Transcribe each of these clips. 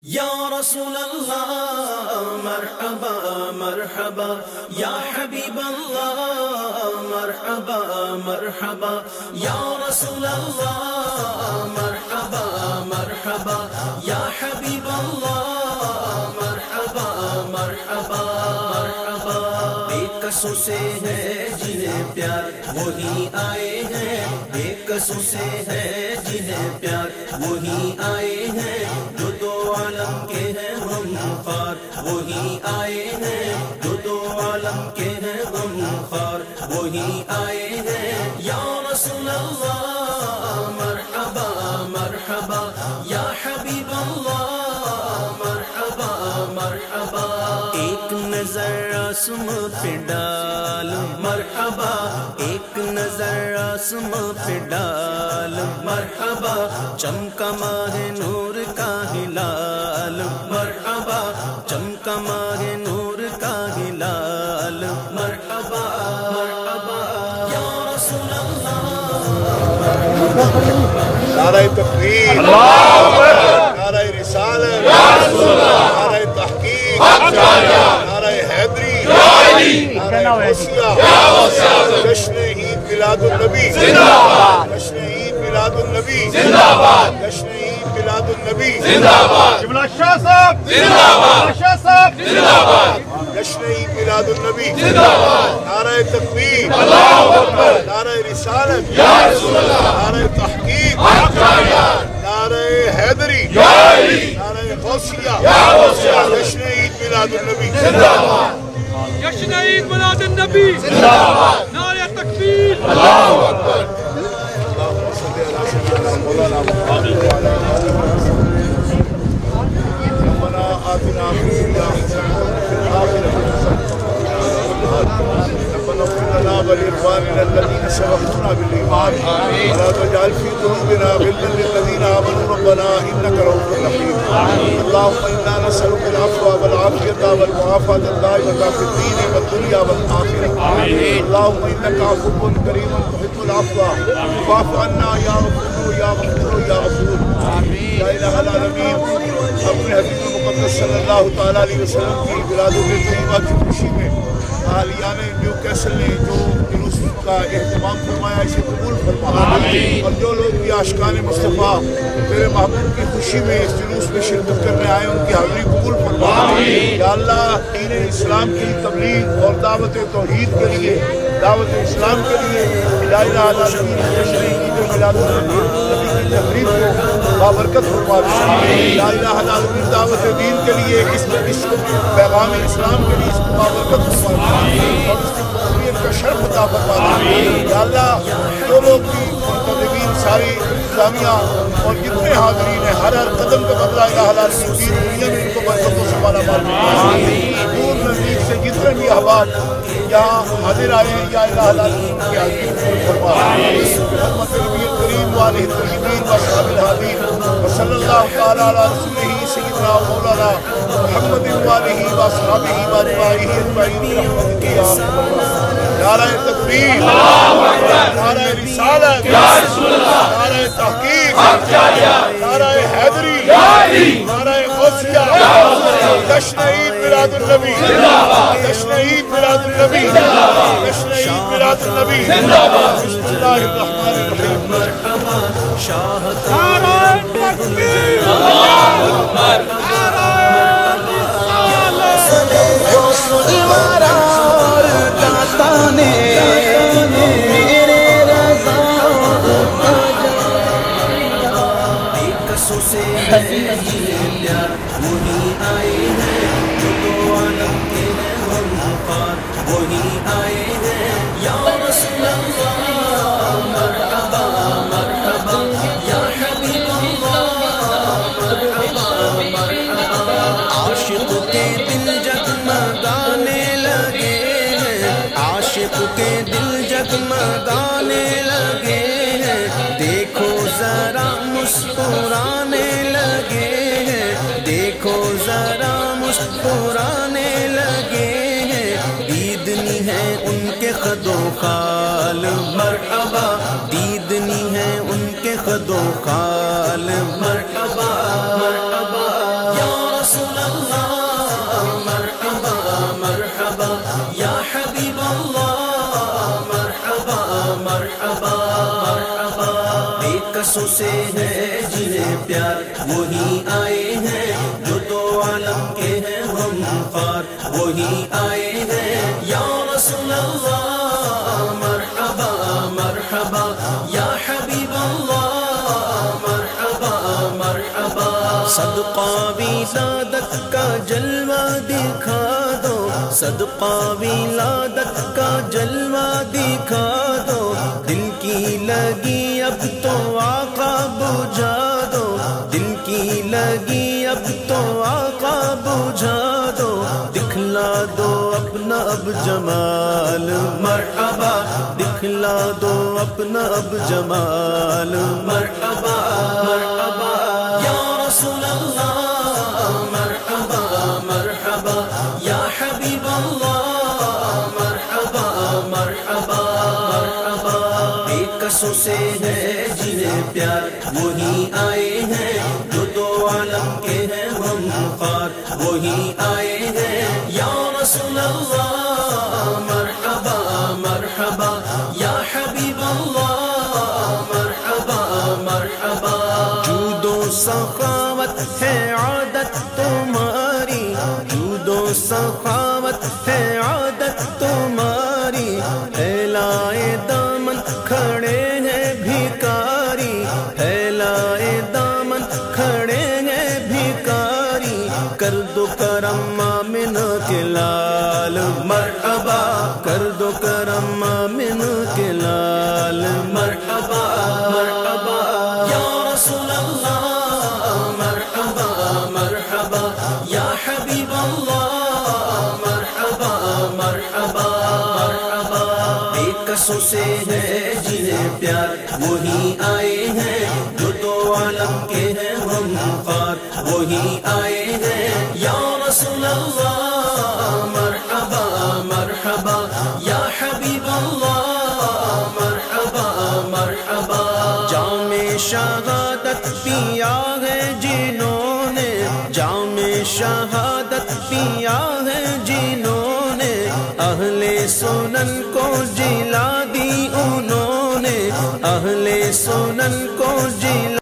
या रसूल अल्लाह मरहबा मरहबा, या हबीब अल्लाह मरहबा मरहबा, या रसूल अल्लाह मरहबा मरहबा, या हबीब अल्लाह मरहबा मरहबा मरहबा। बेकसों से है जिन्हें प्यार वही आए हैं, बेकसों से है जिन्हें प्यार वही आए हैं, जो दो आलम के हैं गमखार वही आए हैं, जो दो आलम के हैं गमखार वही आए हैं। या रसूल अल्लाह मरहबा मरहबा, या हबीब अल्लाह मरहबा मरहबा। एक नजर आसमां पे डाल मरहबा, एक नजर आसमां पे डाल मरहबा, चमका माहे नूर का हिलाल मरहबा, चमका माहे नूर का हिलाल मरहबा मरहबा। या रसूल अल्लाह नारे तकबीर, नारे रिसालत, नारे तहकीक, नारे हैदरी, नारे गौसिया, जश्न ईद मिलादुन नबी जिंदाबाद, जश्न ईद मिलादुन नबी जिंदाबाद, जश्न ईद मिलादुन नबी जिंदाबाद, शिमला शाह साहब जिंदाबाद, शाह साहब जिंदाबाद, जश्न ईद मिलादुन नबी जिंदाबाद। नारे तकबीर, अल्लाहू अकबर, नारे रिसालत, या रसूल अल्लाह, नारे तहकीक, नारे हैदरी, नारे गौसिया, जश्न ईद मिलादुन नबी जिंदाबाद, जश्न ईद मिलादुन नबी जिंदाबाद, नारे तकबीर, अल्लाहू अकबर। अल्लाहुम्मा सल्ली अला सय्यिदिना मौलाना मुहम्मद व अला आलिहि व सल्लम। रब्बना आतिना फिद दुनिया हसनतन व फिल आखिरति हसनतन व क़िना अज़ाबन्नार। रब्बना इग़फिर लना व लिइख़वानिना अल्लज़ीना सबक़ूना बिल ईमान व ला तजअल फ़ी क़ुलूबिना ग़िल्लन लिल्लज़ीना आमनू रब्बना इन्नका रऊफ़ुर रहीम। अल्लाहुम्मा इन्ना नसअलुकल अफ़्व वल आफ़ियता वल मुआफ़ाता दाइमता फ़िद दीन वद दुनिया वल आख़िरह। अल्लाहुम्मा इन्नका अफ़ुव्वुन करीमुन तुहिब्बुल अफ़्व फ़अफ़ु अन्ना या गफ़ूर या गफ़ूर या गफ़ूर। ला इलाहा इल्ला अमीन। अपने हबीब मुक़द्दस सल्लल्लाहु तआला अलैहि वसल्लम की मिलादुन तय्यबा की खुशी में आलियान न्यू कैसल ने जो जुलूस का एहतमाम फरमाया, इसे कबूल फरमा, और जो लोग भी आशिकान मुस्तफ़ा तेरे महबूब की खुशी में इस जुलूस में शिरकत करने आए उनकी हाज़िरी कबूल फरमा। या अल्लाह, दीन इस्लाम की तबलीग और दावत तौहीद के लिए, दावत इस्लाम के लिए ला इलाहा इल्लल्लाह जश्न ईद मिलादुन नबी की तकरीब को बाबरकत फरमा। ला इलाहा इल्लल्लाह दावत दीन के लिए, इस पैगाम इस्लाम के लिए इसको बाबरकत फरमा और इसकी कबूलियत का शर्फ अता फरमा। या अल्लाह, जो लोग भी मुंतज़िमीन, सारी इंतज़ामिया और जितने हाज़रीन हैं, हर कदम का बदला इलाहा इल्लल्लाह की दुनिया में इनको बरकतों से मालामाल फरमा। दूर नज़दीक से जितने भी अहबाब यहाँ हाजिर आए हैं, या इलाहा इल्लल्लाह की हाज़िरी कबूल फरमा। खिदमत नबी करीम व आलिहि तय्यबीन व अस्हाबिल हादीन व सल्लल्लाहु तआला अला रसूलिही सय्यिदिना व मौलाना मुहम्मद व आलिहि व अस्हाबिही व अतबाइही अजमईन बिरहमतिका या अरहमर राहिमीन। नारे तकबीर, नारे रिसालत, नारे तहकीक, नारे हैदरी, नारे गौसिया, जश्न ईद मिलादुन नबी, जश्न ईद मिलादुन नबी, जश्न ईद मिलादुन नबी। बिस्मिल्लाहिर रहमानिर रहीम। नारे तकबीर, अल्लाहू अकबर, बेकसों से है जिन्हें प्यार वही आए हैं, जो दो आलम के हैं गमखार वही आए हैं। या रसूल अल्लाह मरहबा मरहबा, या हबीब अल्लाह मरहबा मरहबा। आशिक के दिल जगमगाने लगे हैं, आशिक के दिल जगमगाने लगे हैं, देखो जरा मुस्कुराने लगे हैं, देखो जरा मुस्कुराने लगे हैं। दीदनी है उनके कदो खाल मरहबा, दीदनी है उनके कदो खाल मरहबा मरहबा। या से है जिन्हें प्यार, वही आए हैं जो दो आलम के हैं गमखार, वही आए हैं या रसूल अल्लाह। मरहबा मरहबा या हबीब अल्लाह, मरहबा मरहबा। सदका विलादत का जलवा दिखा दो, सदका विलादत का जलवा दिखा दो, दिल की लगी अब तो आका बुझा दो, दिल की लगी अब तो आका बुझा दो, दिखला दो अपना अब जमाल। मरहबा दिखला दो अपना अब जमाल। मरहबा मरहबा या रसूल अल्लाह, मरहबा मरहबा या हबीब अल्लाह, मरहबा मरहबा मरहबा। बेकसों से है जिन्हें प्यार, वही आए हैं जो दो आलम के हैं गमखार, वही आए हैं या रसूल अल्लाह। मरहबा मरहबा या हबीब अल्लाह, मरहबा मरहबा। जूदो सखावत है आदत तुम्हारी, जूदो सखावत है आदत तुम्हारी, फैलाए दामन खड़े हैं भिकारी, फैलाए दामन खड़े हैं भिकारी, कर दो करम आमिन के लाल। मरहबा कर दो करम आमिन के लाल। मरहबा मरहबा या रसूल अल्लाह, मरहबा मरहबा या हबीब अल्लाह, मरहबा मरहबा मरहबा। बेकसों से है जिन्हें प्यार, वही आए हैं जो दो आलम के हैं गमखार, वही आए हैं या रसूल अल्लाह। मरहबा मरहबा या हबीब अल्लाह, मरहबा मरहबा। जामे शहादत पिया है जिन्होंने, जामे शहादत पिया है जिन्होंने, अहले सुनन को जिला दी उन्होंने, अहले सुनन को जिला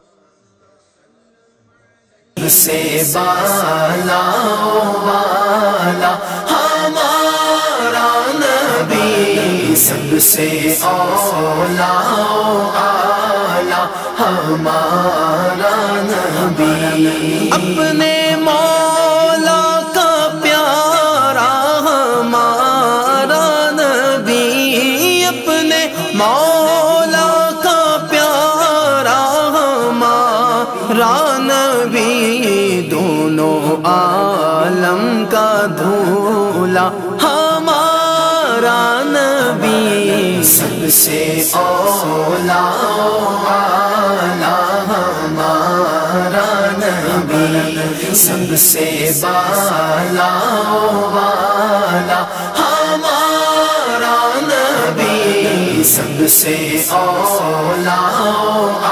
से बाला वाला हमारा नबी, सबसे औला आला हमारा नबी। अपने मौला का प्यारा हमारा नबी, अपने मौला का प्यारा हमारा नबी, दोनों आलम का धूला हमारा नबी, सबसे औला आला हमारा नबी, सबसे बाला वाला हमारा नबी, सबसे औला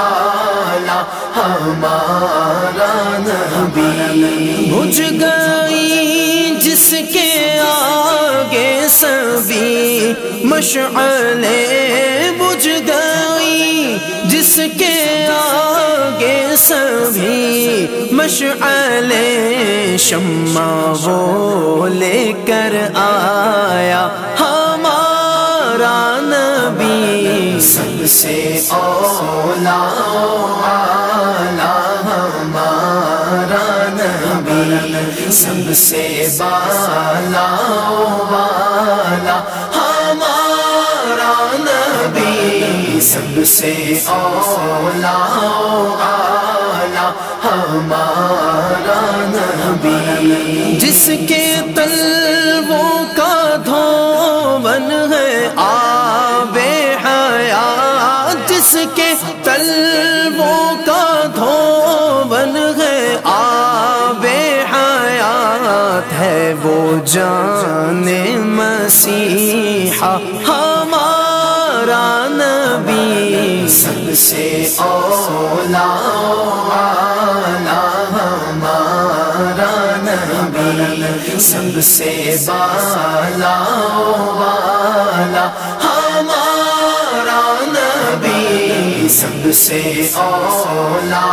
आला हमारा नबी। बुझ गई जिसके आगे सभी मशअले, बुझ गई जिसके आगे सभी मशअले, शम्मा वो लेकर आया हमारा नबी, सबसे औला आला हमारा नबी, सबसे बाला वाला हमारा नबी, सबसे औला आला हमारा नबी। जिसके तलवों का धोवन है आबे हयात, जिसके तलवों का धोवन है आबे हयात, है वो जाने मसीहा हमारा नबी, सबसे औला आला हमारा नबी, सबसे बाला वाला हमारा नबी, सबसे औला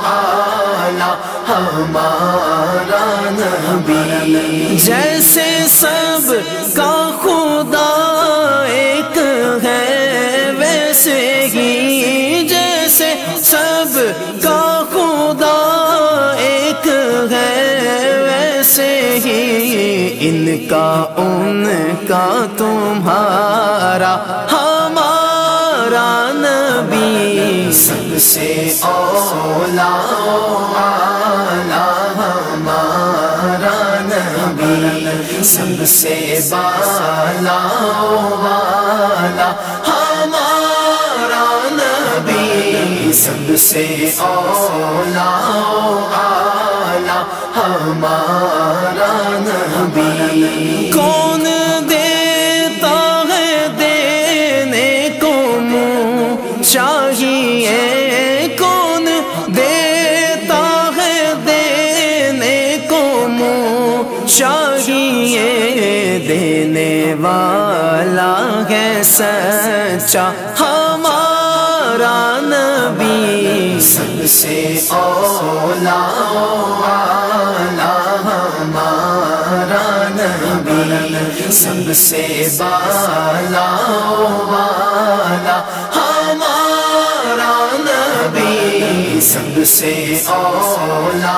आला हमारा नबी। जैसे सब का खुदा एक है वैसे ही, जैसे सब का खुदा एक है वैसे ही, इनका उनका तुम्हारा हमारा नबी। सबसे औला आला हमारा नबी, सबसे बाला वाला हमारा नबी। सबसे औला आला हमारा नबी। कौन देता है देने को मुँह चाहिए, कौन देता है देने को मुँह चाहिए, देने वाला है सच्चा हमारा नबी। सबसे औला आला हमारा नबी, सबसे बाला वाला हमारा नबी। सबसे औला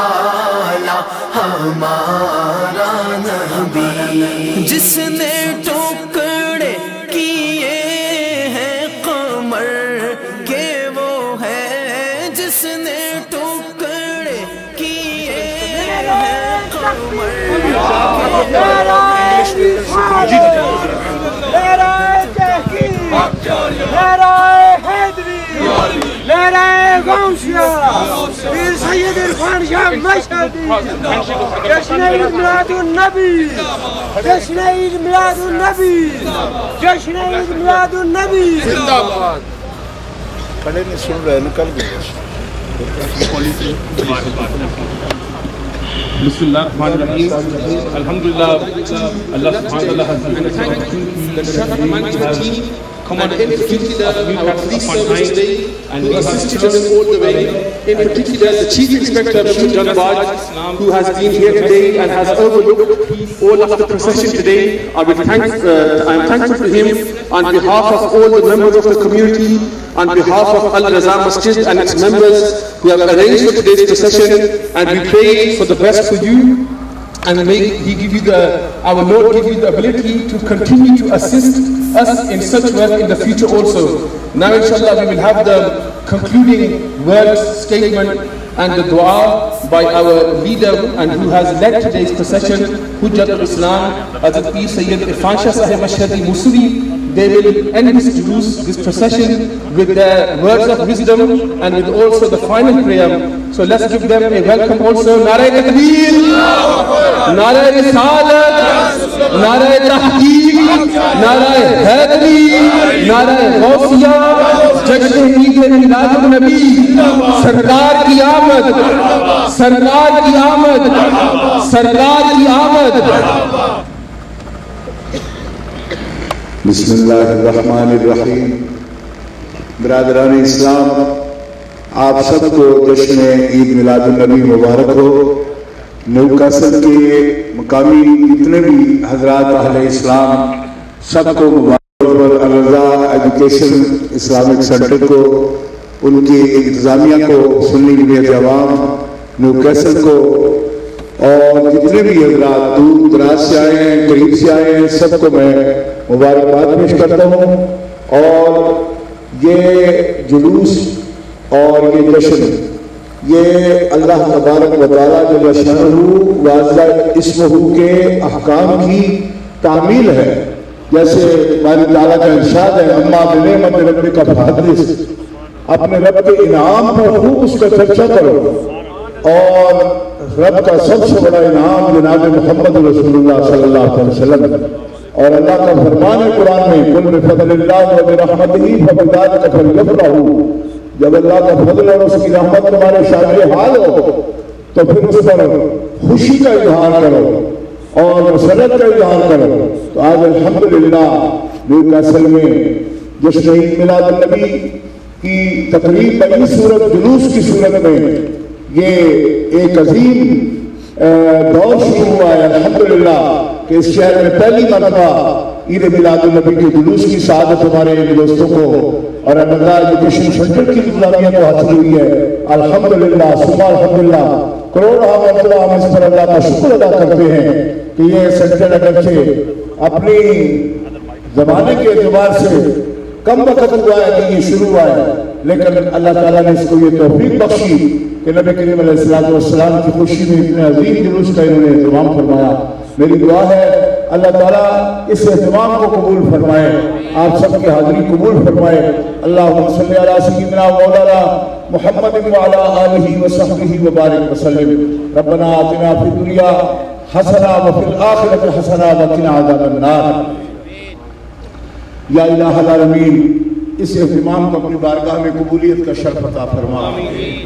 आला हमारा नबी। जिसने टुकड़े किए हैं कमर के वो है, जिसने टुकड़े किए हैं कमर पीर सैयद इरफान शाह मशहदी। जश्न ईद मिलादुन नबी, जश्न ईद मिलादुन नबी, जश्न ईद मिलादुन नबी जिंदाबाद। खड़े नहीं सुन रहे, निकल गए। बिस्मिल्लाहिर्रहमानिर्रहीम। अल्हम्दुलिल्लाह, Allah subhanahu wa ta'ala has come on executed our police service today, and we assisted us all the way. In particular, the Chief Inspector John Baj, who has been here today and has overlooked all of the procession today. I am thankful to him on behalf of all the members of the community, on behalf of Al-Raza Masjid and its members who have arranged for today's procession, and we pray for the best for you. And may He give you our Lord give you the ability to continue to assist us in such work in the future also. Now inshallah we will have the concluding words, statement and the dua by our leader and who has led today's procession, Hujjat al-Islam, Hazrat Pir Sayyid Irfan Shah Sahib Mashhadi Musuvi. They will end this procession with their words of wisdom and with also the final prayer. So let's give them a welcome also. Nare Takbir, Nare Risalat, Nare Tahqiq, Nare Haidari, Nare Gausiya, Jashn Eid Miladun Nabi, Sarkar ki आमद, सरकार की आमद, सरकार की आमद। बिस्मिल्लाहिर्रहमानिर्रहीम। बिरादरान इस्लाम, आप सबको जश्न ईद मिलादुन नबी मुबारक हो। न्यूकासल के मकामी जितने भी हजरात अहले इस्लाम सबको मुबारक हो। अल-रज़ा एजुकेशन इस्लामिक सेंटर को, उनकी इंतजामिया को, सुन्नी जमीयत अवाम न्यूकासल को और जितने भी हजरात दूर दराज से आए हैं, करीब से आए हैं, सबको मैं मुबारकबाद पेश करता हूँ। और ये जुलूस और ये जश्न, ये अल्लाह तबारक व तआला जल्ल शानहू वाज़ा इस्महू के अहकाम की तामील है। जैसे हमारे ताला का इरशाद है, अम्मा बिनेमत रब्बिका फहदिस, अपने रब के इनाम पर खूब उसका चर्चा करो। और रब का सबसे बड़ा इनाम जनाब मोहम्मद रसूलुल्लाह सल्लल्लाहु अलैहि वसल्लम। और अल्लाह का फरमान है कुरान में, कुल बिफज़लिल्लाह व बिरहमतिही फबिज़ालिका फलयफ़रहू। जब अल्लाह का फजल और उसकी रहमत तुम्हारे शामिल हाल हो तो फिर उस पर खुशी का इजहार करो और मसरत का इजहार करो। तो आज अल्हम्दुलिल्लाह न्यूकासल में जश्न ईद मिलाद नबी की तकरीब बड़ी सूरत जुलूस की सूरत में ये एक अजीम दौर शुरू हुआ है अल्हम्दुलिल्लाह कि इस शहर में पहली मरतबा ईद मिलाद नबी के जुलूस की सआदत हमारे दोस्तों को और अनदा एजुकेशन सेंटर की गुलामिया को हासिल हुई है। अल्हम्दुलिल्लाह सुबह अल्हम्दुलिल्लाह करोड़ों मरतबा हम इस पर अल्लाह का शुक्र अदा करते हैं कि ये सेंटर अगरचे अपनी जमाने के एतबार से कम वक्त हुआ है कि ये शुरू हुआ है, लेकिन अल्लाह ताला ने इसको ये तौफीक बख्शी कि नबी करीम अलैहिस्सलाम की खुशी में इतने अजीम जुलूस का इन्होंने इंतजाम फरमाया। मेरी दुआ है अल्लाह ताला इस इंतजाम को कबूल फरमाए, आप सबकी हाजिरी कबूल फरमाए। अल्लाहुम्मा सल्ली अला सय्यिदिना मौलाना मुहम्मद व अला आलिहि व सहबिहि व बारिक वसल्लम। रब्बना आतिना फिद दुनिया हसना व फिल आखिरति हसना व क़िना अज़ाबन नार। या इलाहल आलमीन, इस इहतिमाम को अपनी बारगाह में कबूलियत का शर्फ अता फरमा।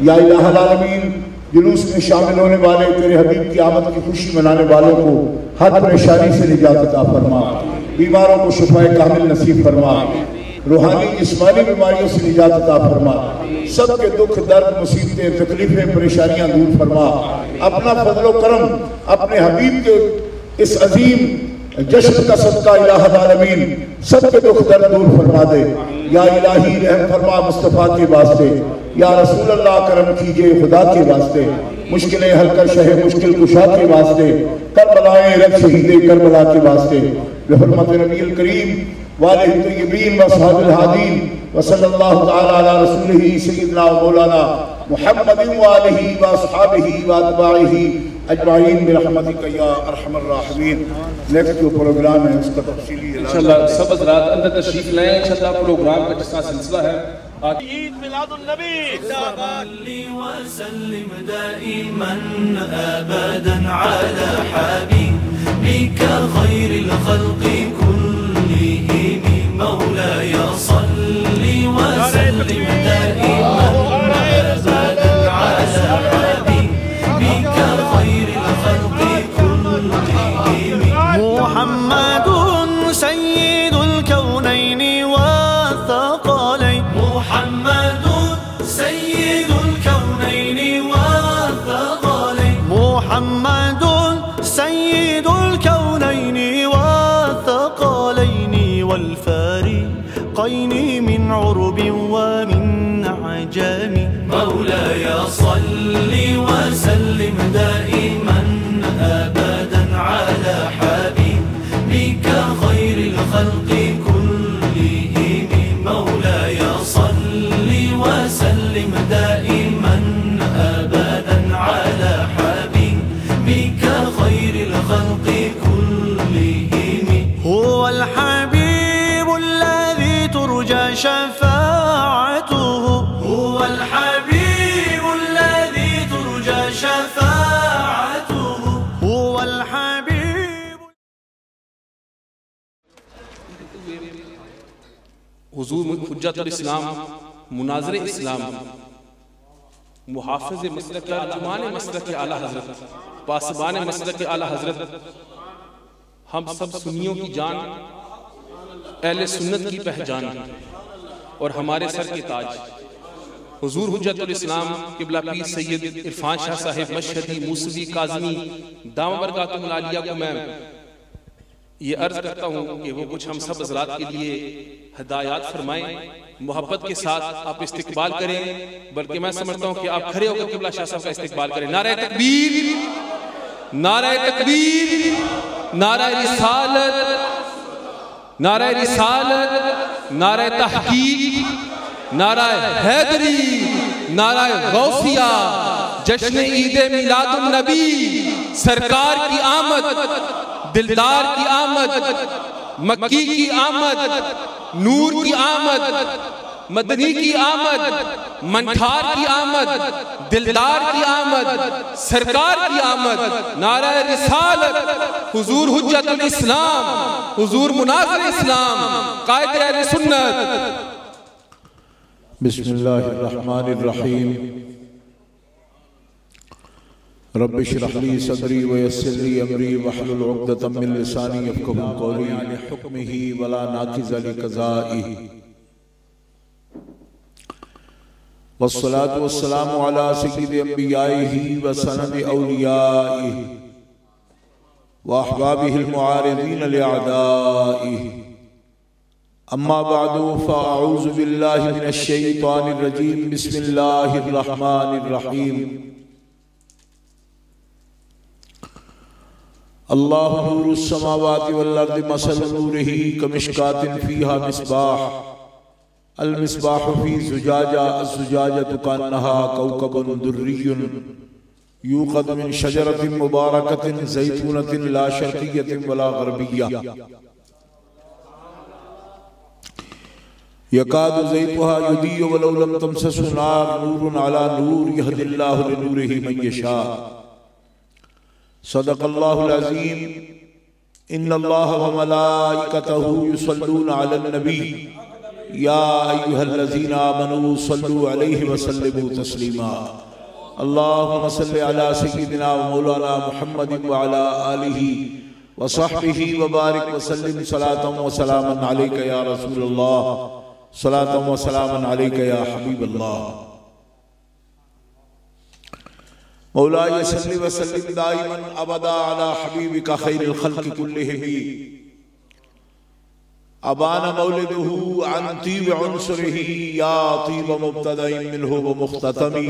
या इलाहल आलमीन, जुलूस में शामिल होने वाले तेरे हबीब की आमद की खुशी मनाने वालों को हर परेशानी से निजात अता फरमा, बीमारों को शिफाए कामिल नसीब फरमा, रूहानी जिस्मानी बीमारियों से निजात अता फरमा, सबके दुख दर्द मुसीबतें तकलीफें परेशानियां दूर फरमा। अपना फजलो करम अपने हबीब के इस अजीम जश्न का सदका इलाहल आलमीन सबके दुख दर्द दूर फरमा दे। या इलाही रहम फरमा मुस्तफ़ा के वास्ते, या रसूल अल्लाह करम कीजिए खुदा के वास्ते, मुश्किलें हल कर शहे मुश्किल कुशा के वास्ते, करबलाए रब शहीदे करबला के वास्ते, बिहुर्मत नबील करीम वाले तय्यबीन व असहाबिल हादीन व सल्लल्लाहु तआला अला रसूलिही सय्यिदना व मौलाना मुहम्मदिन व आलिहि व असहाबिही व अतबाइही अजमाइन बिरहमतिका या अरहमर राहिमीन। नेक्स्ट जो प्रोग्राम है उसका तफसीली इंशाअल्लाह सब हज़रात अंदर तशरीफ लाएं। इंशाअल्लाह प्रोग्राम का जिसका सिलसिला है ईद मिलादुन नबी व सल्लिम दाइमन अबदन अला हबीबिका खैरिल खल्क़ि कुल्लिहिम मौलाय सल्लि व सल्लिम दाइमन अबदन अला हबीबिका खैरिल खल्क़ि कुल्लिहिम। मुहम्मदुन सय्यिदुल कौनैनि वत्थक़लैन, मुहम्मदुन सय्यिदुल कौनैनि वत्थक़लैन, मुहम्मदुन सय्यिदुल कौनैनि वत्थक़लैन वल्फरीक़ैन मिन उर्बिन व मिन अजम। मौलाय सल्लि व सल्लिम दाइमन अबदन अला हबीबिका खैरिल खल्क़ि कुल्लिहिम। मौलाय सल्लि व सल्लिम दाइमन अबदन अला हबीबिका खैरिल खल्क़ि कुल्लिहिम। हुवल हबीबुल्लज़ी तुरजा शफ़ाअतुहु, हुवल हबीबुल्लज़ी तुरजा शफ़ाअतुहु, हुवल हबीब। हुजूर हुज्जतुल इस्लाम, मुनाज़िर इस्लाम, मुहाफ़िज़ मसलक तर्जुमान मसलक आला हज़रत, पासबान मसलक आला हज़रत, हम सब सुन्नियों की जान, अहले सुन्नत की पहचान और हमारे सर के ताज हुजूर हुज्जतुल इस्लाम क़िबला पीर सैयद इरफान शाह साहिब मशहदी मूसवी काज़मी दाम बरकातुहुल आलिया को मैं ये अर्ज करता हूँ कि वो कुछ हम सब हज़रात के लिए हिदायत फरमाएं, मोहब्बत के साथ आप इस्तिकबाल करें। बल्कि मैं समझता हूँ कि आप खड़े होकर क़िबला शाह साहब का इस्तिकबाल करें। नारे तकबीर, नारे तकबीर, नारे रिसालत, नारे रिसालत, नारे तहकीक, नारा हैदरी, नारा गौसिया, जश्न ईद मिलादुन नबी, सरकार की आमद, दिलदार की आमद, मक्की की आमद, नूर की आमद, मदनी की आमद, मंठार की आमद, दिलदार की आमद, सरकार की आमद, नारा रिसालत, हुजूर हुज्जतुल इस्लाम, हुजूर मुनाज़िर इस्लाम, कायद अहले सुन्नत। बिस्मिल्लाहिर्रहमानिर्रहीम। रब्बि इश्रह ली सदरी व यस्सिर ली अमरी वहलुल उक़दतम मिन लिसानी यफ़क़हू क़ौली। हुक्मिही वला नाकिज़ लिक़ज़ाइही वस्सलातु वस्सलामु अला सय्यिदि अंबियाइहि व सनदि औलियाइहि व अहबाबिहिल मुआरिदीन लिअदाइहि। अम्मा बअदु फ़अऊज़ु बिल्लाहि मिनश शैतानिर रजीम। बिस्मिल्लाहिर रहमानिर रहीम। अल्लाहु नूरुस समावाति वल अर्दि मसलु नूरिही कमिश्कातिन फ़ीहा मिस्बाह अल मिस्बाहु फ़ी ज़ुजाजा अज़्ज़ुजाजतु कअन्नहा कौकबुन दुर्रियुन यूक़दु मिन शजरतिन मुबारकतिन ज़ैतूनतिन ला शर्क़िय्यतिन वला ग़रबिय्या यकादु ज़ैतुहा युदीउ वलौ लम तमससहु नार नूरुन अला नूर यहदिल्लाहु लिनूरिही मन यशा। सदक़ल्लाहुल अज़ीम। इन्नल्लाह व मलाइकतहु युसल्लूना अलन नबी या अय्युहल्लज़ीना आमनू सल्लू अलैहि व सल्लिमू तस्लीमा। अल्लाहुम्मा सल्लि अला सय्यिदिना व मौलाना मुहम्मदिन व अला आलिहि व सहबिहि व बारिक व सल्लिम सलातन व सलामन अलैका या रसूलल्लाह सलातन व सलामन अलैका या हबीबल्लाह। मौलाया सल्लि व सल्लिम दाइमन अबदा अला हबीबिका खैरिल खल्क़ि कुल्लिहिम। अबाना मौलिदुहु अन तीब उन्सुरिही या तीब मुब्तदाइन मिन्हु व मुख्ततमी।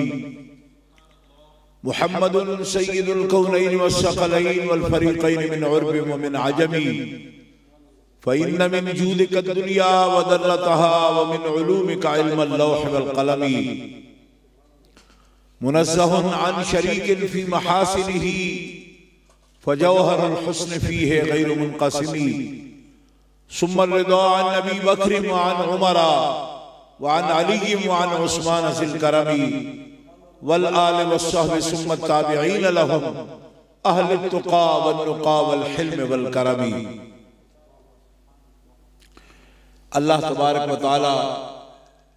मुहम्मदुन सय्यिदुल कौनैन वस्सक़लैन वल फ़रीक़ैन मिन उर्बिन व मिन अजमी। फ़इन्न मिन जूदिका दुनिया व दर्रतहा व मिन उलूमिका इल्मल लौह वल क़लमी। मुनज़्ज़हुन अन शरीकिन फ़ी महासिनिही फ़जौहरुल हुस्न फ़ीहि गैरु मुनक़सिमी। सुम्मा रिदा अन नबी बकर व अन उमर व अन अली व अन उस्मान ज़िल करमी वल आल वस्सहब सुम्मा ताबिईन लहुम अहलुत तुक़ा वन नुक़ा वल हिल्म वल करमी। अल्लाह तबारक व तआला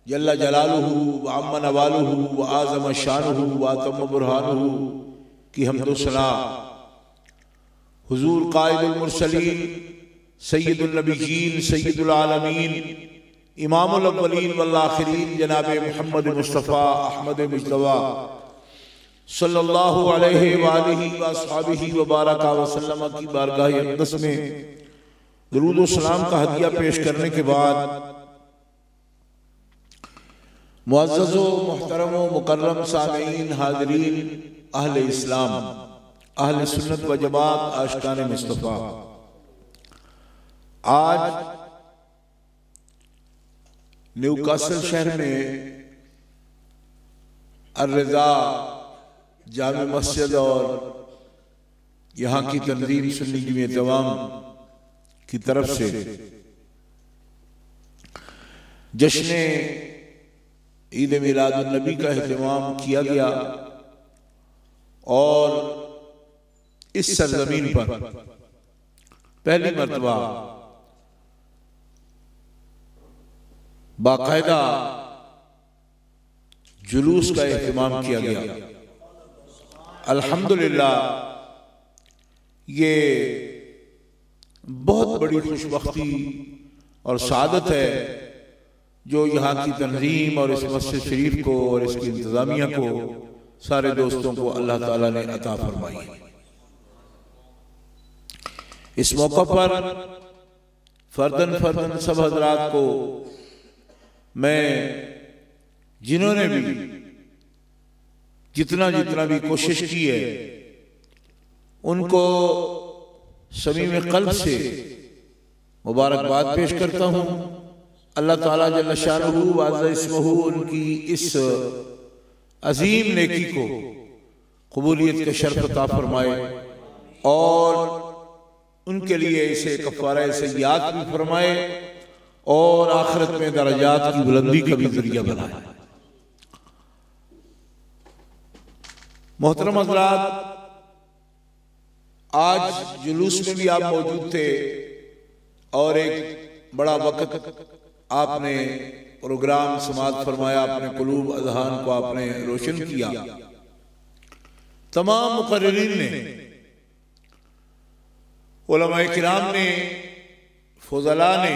जल्ल जलालुहु व अम्मा नवालुहु व आज़म शानुहु व अतम बुरहानुहु की हम्दो सना हुज़ूर क़ाइदुल मुरसलीन सय्यिदुल नबिय्यीन सय्यिदुल आलमीन इमामुल अव्वलीन वल आखिरीन जनाब मुहम्मद मुस्तफ़ा अहमद मुज्तबा सल्लल्लाहु अलैहि व आलिहि व अस्हाबिहि व बारका व सल्लम की बारगाह अक़दस में दुरूद व सलाम का हदिया पेश करने के बाद मुअज़्ज़ज़ो मुहतरमो मुकर्रम सामीईन हाज़रीन अहले इस्लाम अहले सुन्नत व जमात आशिकाने मुस्तफ़ा, आज न्यूकासल शहर में अर-रज़ा जामे मस्जिद और यहाँ की तंजीम सुन्नी जमीयत तमाम की तरफ से जश्न ईद मिलादुन नबी का एहतमाम किया गया और इस सरजमीन पर पहली मर्तबा बाकायदा जुलूस का एहतमाम किया गया। अल्हम्दुलिल्लाह, ये बहुत बड़ी खुशबख्ती और सादत है जो यहाँ की तंजीम और इस मस्जिद शरीफ को और इसकी इंतज़ामिया को सारे दोस्तों को अल्लाह ताला ने अता फरमाई। इस मौका पर फर्दन फर्दन सब हजरात को मैं जिन्होंने भी जितना भी कोशिश की है उनको समीम क़ल्ब से मुबारकबाद पेश करता हूँ। अल्लाह ताला जल्ल शानुहु व अज़्ज़ इस्मुहु उनकी इस अजीम नेकी को कबूलियत के शर्फ अता फरमाए और उनके लिए इसे कफ़ारा सय्यात भी फरमाए और आखिरत में दरजात की बुलंदी का भी जरिया बनाए। मोहतरम हज़रात, आज जुलूस में भी आप मौजूद थे और एक बड़ा वक़्त आपने प्रोग्राम समाअत फरमाया, अपने कुलूब अज़हान को आपने रोशन किया। तमाम मुक़र्रिरीन ने, उलमाए किराम ने, फुज़ला ने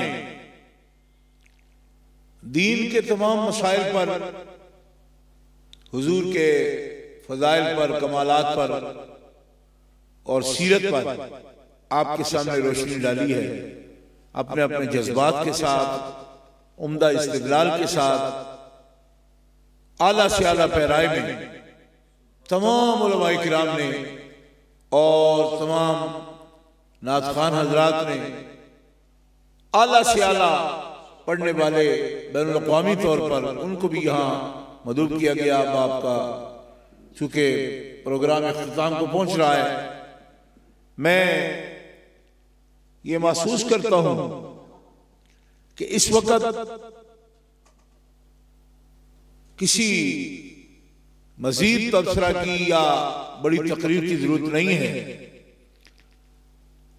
दीन के तमाम मसाइल पर हुजूर के फजाइल पर, कमालात पर और सीरत पर आपके सामने रोशनी डाली है। अपने अपने जज्बात के साथ, उम्दा इस्तिदलाल के साथ, आला से आला पैराए में तमाम उलमाए किराम ने और तमाम नात खान हजरात ने आला से आला पढ़ने वाले बैनुल अक़वामी तौर पर उनको भी यहाँ मदऊँ किया गया। अब आपका चूँकि प्रोग्राम इख्तिताम को पहुँच रहा है, मैं ये महसूस करता हूँ कि इस वक्त किसी मजीद तबसरा की या बड़ी तकरीर की जरूरत नहीं है,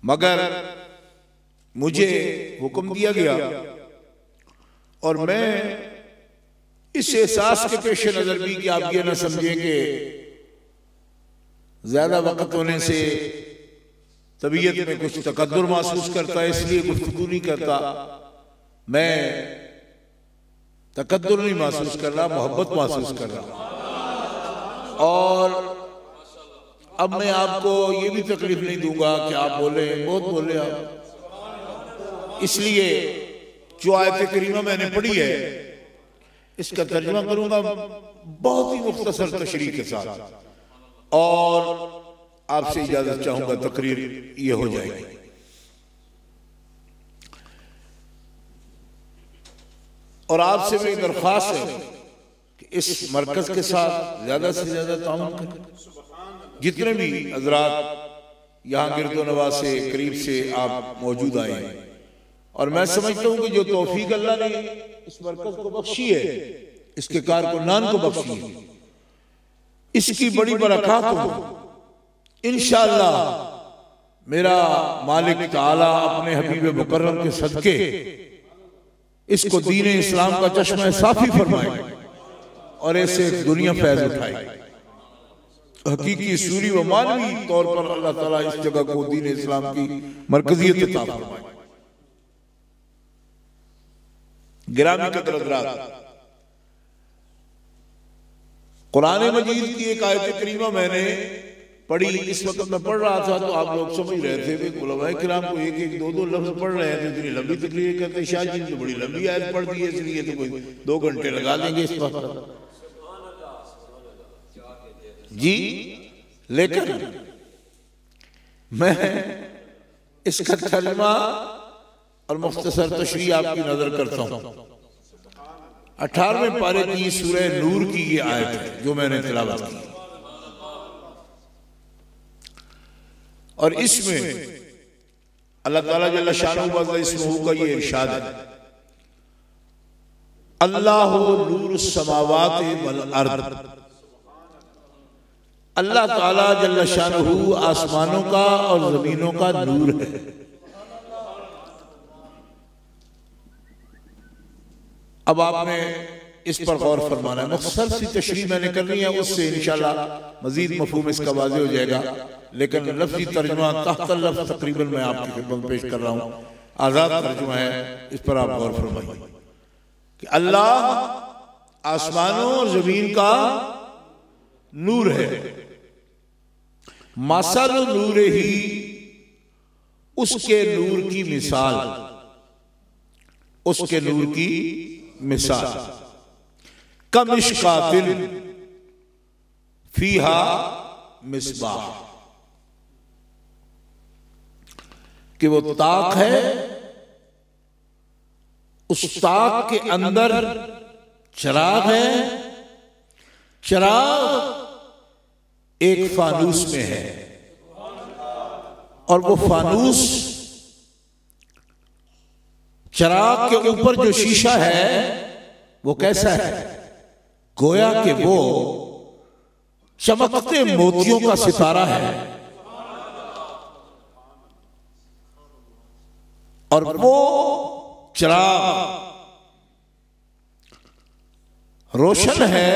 मगर मुझे हुक्म दिया गया और मैं इस एहसास के पेश नजर भी कि आप ये ना समझें कि ज्यादा वक्त होने से तबीयत में कुछ तकद्दुर महसूस करता है, इसलिए गुफ्तगू नहीं करता। मैं तकद्दुर नहीं महसूस कर रहा, मोहब्बत महसूस कर रहा। और अब मैं आपको ये भी तकलीफ नहीं दूंगा कि आप बोले, बहुत बोले आप, इसलिए जो आयत करीमा मैंने पढ़ी है इसका तर्जुमा करूंगा बहुत ही मुख्तसर तशरीह के साथ, और आपसे इजाजत चाहूंगा, तकरीर ये हो जाएगी। और आपसे मेरी दरख्वास्त है कि इस मरकज के साथ ज्यादा से ज्यादा ताउन करें। जितने भी हजरात यहाँ गिरदो नवा से करीब से आप मौजूद आए हैं, और मैं समझता हूँ कि जो तौफीक अल्लाह ने इस मरकज को बख्शी है, इसके कारकुनान को बख्शी है, इसकी बड़ी बरकत हो। इंशाअल्लाह मेरा मालिक ताला अपने हबीब मुकर्रम के सदके इसको दीन इस्लाम का चश्मा साफी फरमाए और ऐसे दुनिया फैज उठाए। हकीकी सूरी व मानवी तौर पर अल्लाह ताला इस जगह को दीन इस्लाम की मरकजियत अता फरमाए। गिरामी कदर हज़रात, कुरान मजीद की एक आयत करीमा मैंने पढ़ी, इस वक्त मैं पढ़ रहा था तो आप लोग समझ रहे थे उलमाए किराम को एक एक दो दो लफ्ज पढ़ रहे हैं तो इतनी लंबी तकरीर करते, शाह जी तो बड़ी लंबी आयत पढ़ दी है, इसलिए तो कोई 2 घंटे लगा देंगे इस वक्त जी। लेकिन मैं इसका तर्जुमा और मुख्तसर तशरीह आपकी नजर करता हूं। 18वें पारे की सूरह नूर की ये आयत है जो मैंने तिलावत की, और इसमें अल्लाह ताला जल्ल शानुहु इस्मुहु का ये इरशाद है, अल्लाहु नूरुस समावाति वल अर्द। अल्लाह ताला जल्ल शानुहु आसमानों का और जमीनों का नूर है। अब आपने इस पर गौर फरमाना है। मुख्तसर सी तशरीह मैंने करनी है, उससे इंशाल्लाह मजीद मफहूम इसका वाज़ेह हो जाएगा, लेकिन लफ्ज़ी तर्जुमा तहत लफ्ज़ तकरीबन मैं आपकी खिदमत में पेश कर रहा हूँ। आज़ाद तर्जुमा है, इस पर आप गौर फरमाइए कि अल्लाह आसमानों और जमीन का नूर है। मसल नूर ही, उसके नूर की मिसाल, उसके नूर की मिसाल कमिश्कातिन फीहा मिसबाह, कि वो ताक है, उस ताक के अंदर चिराग है, चिराग एक फानूस में है, और वो फानूस चिराग के ऊपर जो शीशा है वो कैसा है, गोया कि वो चमकते मोतियों का सितारा है, और वो चिराग रोशन है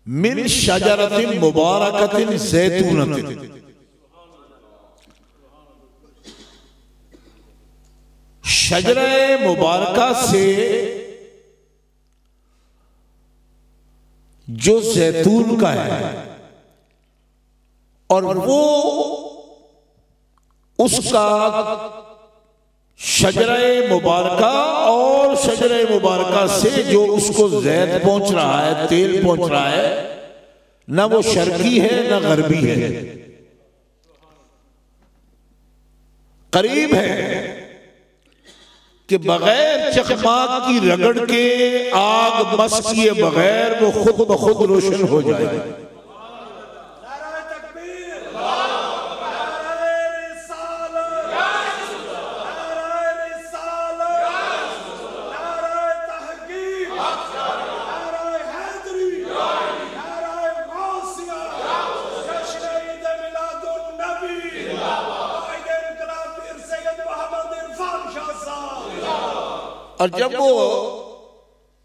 मिन शजरतिन मुबारकतिन ज़ैतूनतिन, शजरे मुबारका से, जो जैतून का है, और वो उसका शजरे मुबारका और शजरे मुबारका से जो उसको जैत पहुंच रहा है, तेल पहुंच रहा है, ना वो शर्की है ना गरबी है, करीब है कि बगैर चकमाक की रगड़ के, आग मस किए बगैर वो खुद ब खुद रोशन हो जाए। और जब वो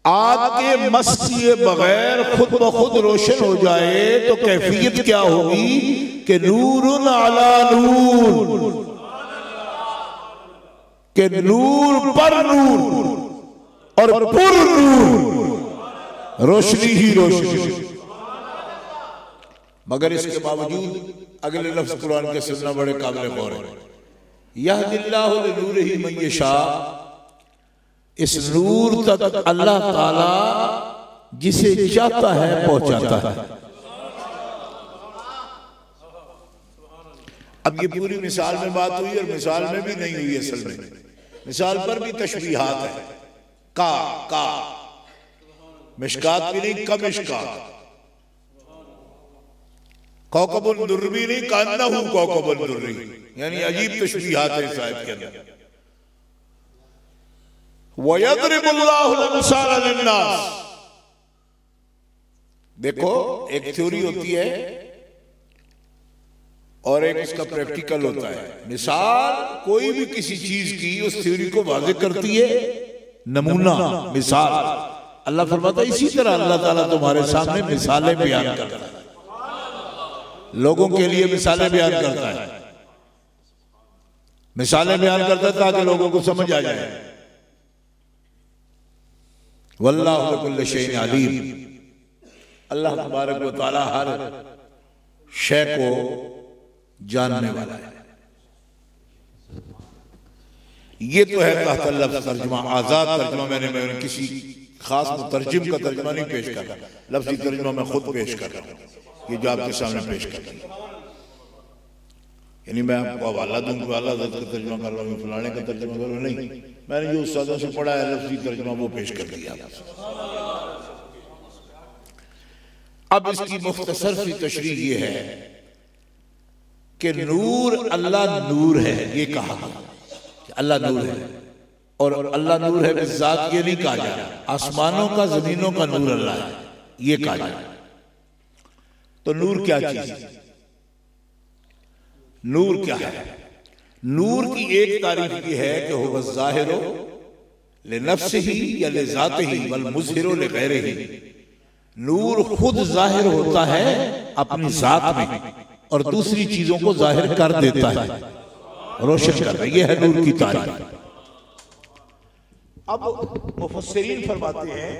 आग के मस किए बगैर खुद ब खुद रोशन हो जाए तो कैफियत क्या होगी कि नूरुन अला नूर, के नूर पर नूर और पुर नूर, रोशनी ही रोशनी। मगर इसके बावजूद अगले लफ्ज कुरान के सुनना बड़े काबिल गौर है। यहदिल्लाहु लिनूरिही मन यशा, इस नूर तक अल्लाह ताला जिसे चाहता है पहुंचाता है। अब ये पूरी मिसाल में बात हुई और मिसाल में भी नहीं हुई, असल में मिसाल पर भी तशबीहात है। का मिशकात भी नहीं, कमिशकात, कौकबुन दुर्री नहीं, कान्नहु कौकबुन दुर्री, यानी अजीब तशबीहात है इस आयत के अंदर। वयदरिबुल्लाहु अल-अमसाल लिन्नास, देखो एक थ्योरी होती है और एक इसका प्रैक्टिकल होता है। मिसाल कोई भी किसी चीज की उस थ्योरी को वाज़ेह करती है, नमूना मिसाल। अल्लाह फरमाता है इसी तरह अल्लाह ताला तुम्हारे सामने मिसालें बयान करता है, लोगों के लिए मिसालें बयान करता है, मिसालें बयान करता है ताकि लोगों को समझ आ जाए। वल्लाहु बिकुल्लि शैइन अलीम, अल्लाह तबारक व तआला हर शय को जानने वाला है। ये तो है तहत लफ्ज़ तर्जुमा, आजाद तर्जुमा। मैंने किसी खास मुतरजिम का तर्जुमा नहीं पेश कर रहा, लफ्ज़ी तर्जुमा मैं खुद पेश कर रहा हूँ, ये जो आपके सामने पेश कर रहा हूँ। यानी मैं आपको हवाला दूंगा, वाला का तर्जुमा कर रहा हूँ, फलाने का तर्जुमा कर रहा हूँ, नहीं, मैंने जो उस्तादों से पढ़ा है लफ्ज़ी तर्जुमा वो पेश कर दिया। अब इसकी मुख्तसर सी तशरीह ये है कि नूर, अल्लाह नूर है, ये कहा कि अल्लाह नूर है, और अल्लाह नूर है बिज़ात ये नहीं कहा जा रहा। आसमानों का जमीनों का नूर अल्लाह है, ये कहा जा रहा। तो नूर क्या चीज है? नूर क्या है? नूर की एक तारीफ ये है कि हुवा ज़ाहिरु लिनफ्सिही या लिज़ातिही वल मुज़हिरु लिग़ैरिही। नूर खुद जाहिर होता है अपनी जात में और दूसरी चीजों को जाहिर कर देता है, रोशन कर रहा है। ये है नूर की तारीफ। अब मुफस्सिरीन फरमाते हैं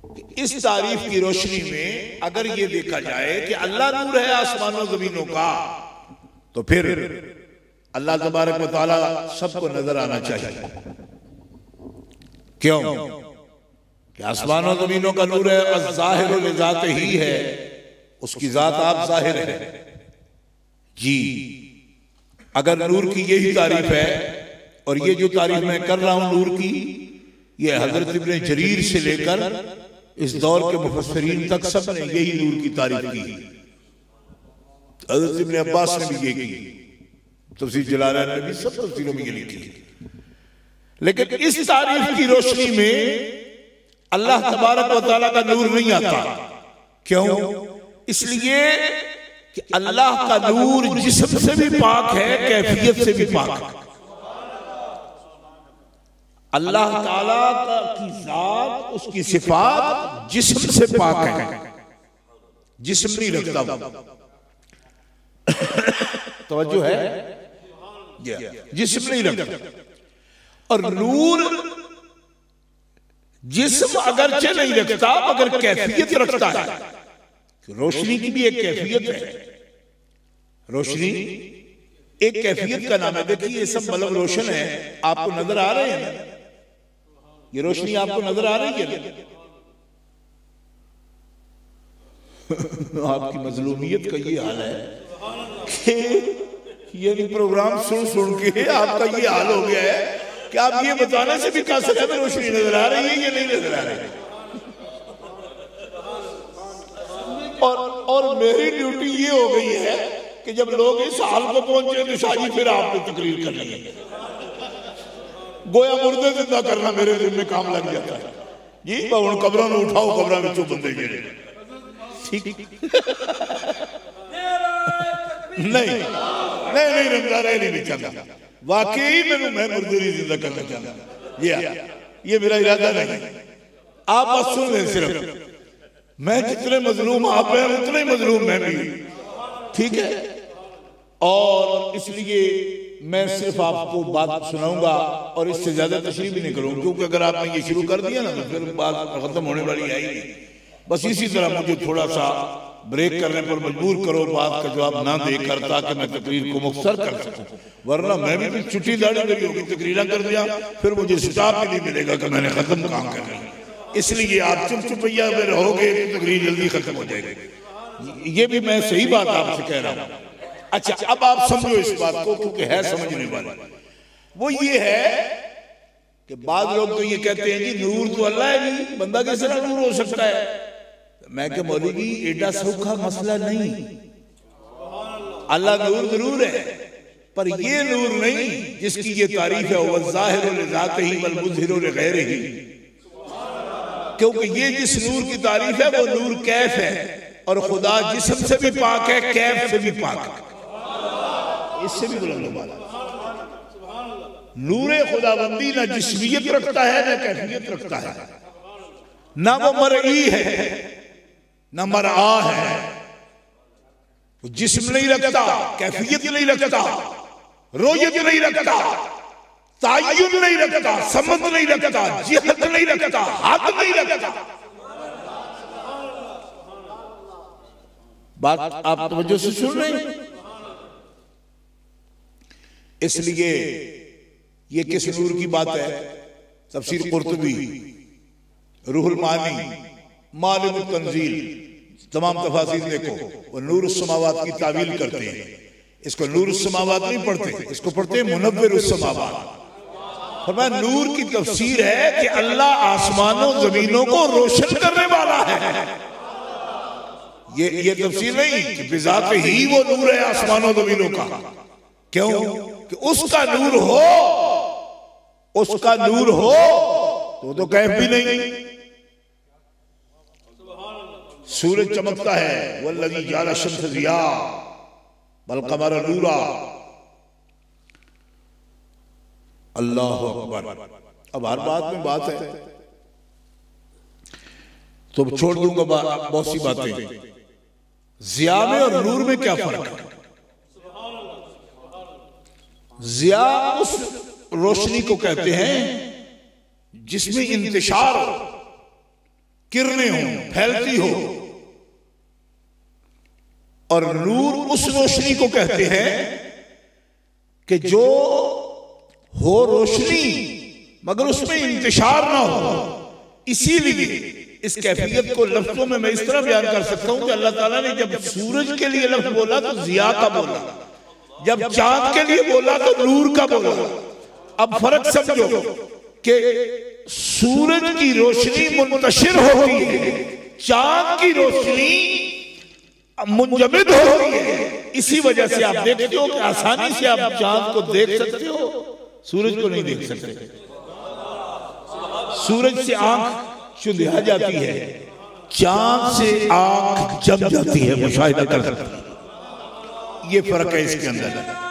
कि इस तारीफ की रोशनी में अगर ये देखा जाए कि अल्लाह नूर है आसमानों जमीनों का, तो फिर अल्लाह तबारक व तआला सबको नजर आना चाहिए। क्यों? कि आसमानों जमीनों का नूर है, अज़्ज़ाहिरु लिज़ातिही है, उसकी जात आप जाहिर है जी। अगर नूर की यही तारीफ है, और ये जो तारीफ मैं कर रहा हूं नूर की, ये हजरत इब्ने जरीर से लेकर इस दौर के मुफस्सिरीन तक सब ने यही नूर की तारीफ की। हजरत इब्ने अब्बास ने भी ये की, तफसीर जलालैन ने भी, सब तफसीरों में ये लिखी। लेकिन इस तारीफ की रोशनी में अल्लाह तबारक व तआला का नूर नहीं आता। क्यों? इसलिए कि अल्लाह का नूर जिस्म से भी पाक है, कैफियत से भी पाक है। अल्लाह ताला की जात, उसकी सिफात जिस्म से पाक है, जिस्म नहीं रखता। तवज्जो है? जिस्म नहीं रखता। और नूर जिस्म अगरचे नहीं रखता मगर कैफियत रखता है। रोशनी की भी एक कैफियत है, रोशनी एक कैफियत का नाम है। देखिए ये सब बल्ब रोशन है, आपको नजर आ रहे हैं ना, ये रोशनी आपको नजर आ रही है आपकी मजलूमियत का ये हाल है कि ये प्रोग्राम सुन सुन के आपका ये हाल हो गया है कि आप ये बताने से भी कासिर है रोशनी नजर आ रही है, ये नहीं नजर आ रही है। और मेरी ड्यूटी ये हो गई है कि जब लोग इस हाल को पहुंचे तो शायद फिर आपने तकरीर करनी है, गोया मुर्दे जिंदा करना मेरे दिल में काम लग जाता है जी। उन कब्रों में उठाओ, कब्रों में चुप बंदे गिरे, ठीक नहीं नहीं नहीं रंगा रह नहीं चाहता, वाकई मैं मुर्दे नहीं जिंदा करना चाहता, ये मेरा इरादा नहीं। आप बस सुन रहे, सिर्फ मैं जितने मजलूम आप हैं उतने मजलूम मैं भी, ठीक है। और इसलिए मैं सिर्फ आपको बात सुनाऊंगा और इससे ज्यादा तशरीह भी नहीं करूंगा, क्योंकि अगर आपने ये शुरू कर दिया ना तो फिर बात खत्म होने वाली है ही नहीं। बस इसी तरह मुझे थोड़ा सा ब्रेक करने पर मजबूर करो, बात का जवाब ना देकर, ताकि मैं तकरीर को मुख्तसर कर सकूं, वरना मैं भी छुट्टी दाड़ी मेरी होगी, तकरीर कर दिया फिर मुझे स्टाफ भी नहीं मिलेगा कि मैंने खत्म काम कर लिया। इसलिए आप चुप चुपैया में रहोगे तो तकरीर जल्दी खत्म हो जाएगी। ये भी मैं सही बात आपसे कह रहा हूं। अच्छा, अब आप समझो इस बात को, क्योंकि है समझने वाले। वो ये है कि बाद लोग तो ये कहते हैं जी नूर तो अल्लाह है, नहीं बंदा कैसे ना नूर हो सकता है। मैं क्या मौलवी, एडा सौखा मसला नहीं, अल्लाह नूर जरूर है, पर ये नूर नहीं जिसकी ये तारीफ है वह ज़ाहिर लिज़ातिही वल मुज़हिर लिग़ैरिही, क्योंकि ये जिस नूर की तारीफ है वो नूर कैफ है, और खुदा जिस्म से भी पाक है, कैफ से भी पाक है, इससे भी बुलंद बात। नूरे खुदाबंदी ना जिस्मियत रखता है ना कैफियत रखता है, ना वो मरई है ना मरआ है, वो जिस्म नहीं रखता, कैफियत नहीं रखता, रोयत नहीं रखता, तायुन नहीं रखता, समझ नहीं रखता, जिहत नहीं रखता, हद नहीं रखता। बात आप तवज्जो से सुन रहे हैं। इसलिए ये किस नूर की बात है? तफसीर कुर्तुबी, रूहुल मानी, मालिमुत तंजील, तमाम तफासीर देखो, वो नूर समावात की तावील करते हैं। इसको नूर समावात नहीं पढ़ते, इसको पढ़ते हैं मुनव्विर समावात। फरमाया नूर की तफसीर है कि अल्लाह आसमानों जमीनों को रोशन करने वाला है। ये तफसीर नहीं कि बिजात ही वो नूर है आसमानों जमीनों का। क्यों? कि उसका नूर हो, उसका नूर हो तो कैफ भी नहीं। सूरज चमकता है, वल्लज़ी जअल अश-शम्स ज़िया वल क़मर नूरा। अल्लाह अकबर। अब हर बात में बात है तो छोड़ दूंगा बहुत सी बातें। ज़िया में और नूर में क्या फर्क है? ज़िया उस रोशनी को कहते हैं जिसमें इंतशार हो, किरणें हो, फैलती हो, और नूर उस रोशनी को कहते हैं कि जो हो रोशनी मगर उसमें इंतशार ना हो। इसीलिए इस कैफियत को लफ्जों में मैं इस तरह बयान कर सकता हूं कि अल्लाह ताला ने जब सूरज के लिए लफ्ज बोला तो ज़िया का बोला, जब चांद के लिए बोला तो नूर का बोला। अब फर्क समझो कि सूरज की रोशनी मुंतशिर होती है, चांद की रोशनी मुंजमिद होती है। इसी वजह से आप देखते हो कि आसानी से आप चांद को देख सकते हो, सूरज को नहीं देख सकते। सूरज से आंख चुंधिया जाती है, चांद से आंख जम जाती है, मुशाहिदा कर सकते हैं। ये फर्क है इसके अंदर।